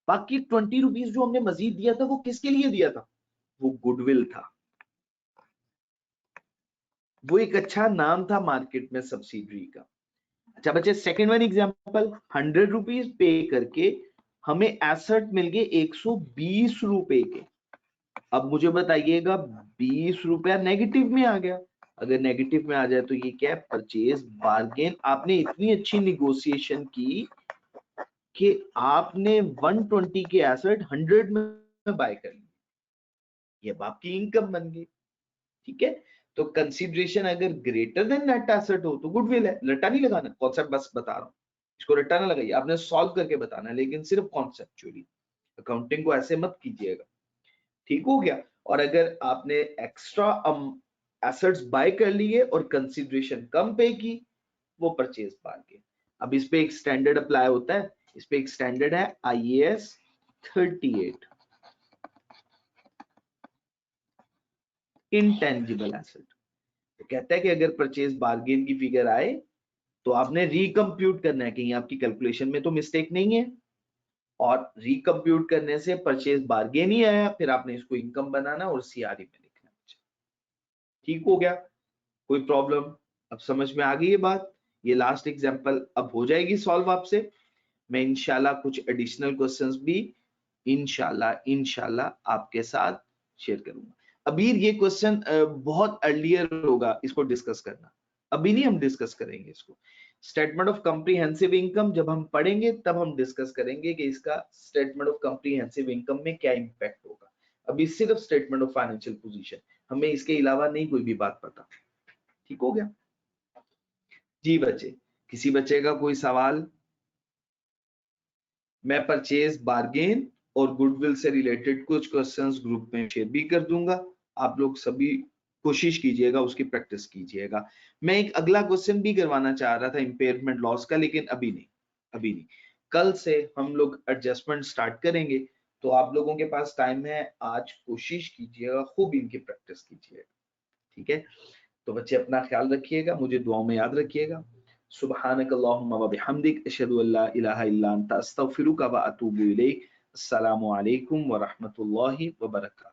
बाकी 20 रुपीज जो हमने मजीद दिया था वो किसके लिए दिया था, वो गुडविल था, वो एक अच्छा नाम था मार्केट में सब्सिडरी का। अच्छा बच्चे सेकंड वन एग्जांपल, 100 रुपीज पे करके हमें एसेट मिल गए 120 रुपए के। अब मुझे बताइएगा 20 रुपया नेगेटिव में आ गया, अगर नेगेटिव में आ जाए तो ये क्या है, परचेज बार्गेन। आपने इतनी अच्छी निगोशिएशन की कि आपने 120 के एसेट 100 में बाय कर ली, ये आपकी इनकम बन गई। ठीक है, तो कंसीडरेशन अगर ग्रेटर देन नेट एसेट हो तो गुडविल है। रट्टा नहीं लगाना, कॉन्सेप्ट बस बता रहा हूं, इसको रट्टा ना लगाइए, आपने सॉल्व करके बताना है, लेकिन सिर्फ कॉन्सेप्चुअली, अकाउंटिंग को ऐसे मत कीजिएगा। ठीक हो गया। और अगर आपने एक्स्ट्रा एसेट्स बाय कर लिए और कंसीडरेशन कम पे की, वो परचेज बार्गेन। अब इस पे एक स्टैंडर्ड अप्लाई होता है, इस पे एक स्टैंडर्ड है IAS 38, इंटेंजिबल एसेट। तो कहता है कि अगर परचेज बार्गेन की फिगर आए तो आपने रिकम्प्यूट करना है, कहीं आपकी कैलकुलेशन में तो मिस्टेक नहीं है, और रिकम्प्यूट करने से परचेज बार्गेन ही आया, फिर आपने इसको इनकम बनाना और CRE में लिखना। ठीक हो गया, कोई प्रॉब्लम? अब समझ में आ गई ये बात। ये लास्ट एग्जांपल अब हो जाएगी सॉल्व आपसे। मैं इंशाल्लाह कुछ एडिशनल क्वेश्चंस भी इंशाल्लाह आपके साथ शेयर करूंगा। अभी ये क्वेश्चन बहुत अर्लियर होगा इसको डिस्कस करना, अभी नहीं हम डिस्कस करेंगे इसको। स्टेटमेंट ऑफ कॉम्प्रिहेंसिव इनकम जब हम पढ़ेंगे तब हम डिस्कस करेंगे कि इसका स्टेटमेंट ऑफ कॉम्प्रिहेंसिव इनकम में क्या इंपैक्ट होगा। अभी सिर्फ स्टेटमेंट ऑफ फाइनेंशियल पोजीशन, हमें इसके अलावा नहीं कोई भी बात पता। ठीक हो गया जी बच्चे? किसी बच्चे का कोई सवाल? मैं परचेज बार्गेन और गुडविल से रिलेटेड कुछ क्वेश्चंस ग्रुप में शेयर भी कर दूंगा, आप लोग सभी कोशिश कीजिएगा, उसकी प्रैक्टिस कीजिएगा। मैं एक अगला क्वेश्चन भी करवाना चाह रहा था इम्पेयरमेंट लॉस का, लेकिन अभी नहीं। कल से हम लोग एडजस्टमेंट स्टार्ट करेंगे, तो आप लोगों के पास टाइम है, आज कोशिश कीजिएगा, खूब इनकी प्रैक्टिस कीजिएगा। ठीक है, तो बच्चे अपना ख्याल रखिएगा, मुझे दुआओं में याद रखिएगा। सुब्हानक अल्लाहुम्मा व बिहम्दिक अशहदु अल्ला इलाहा इल्ला अंता अस्तगफिरुका व अतूबु इलैक। अस्सलामु अलैकुम व रहमतुल्लाहि व बरकातुहू।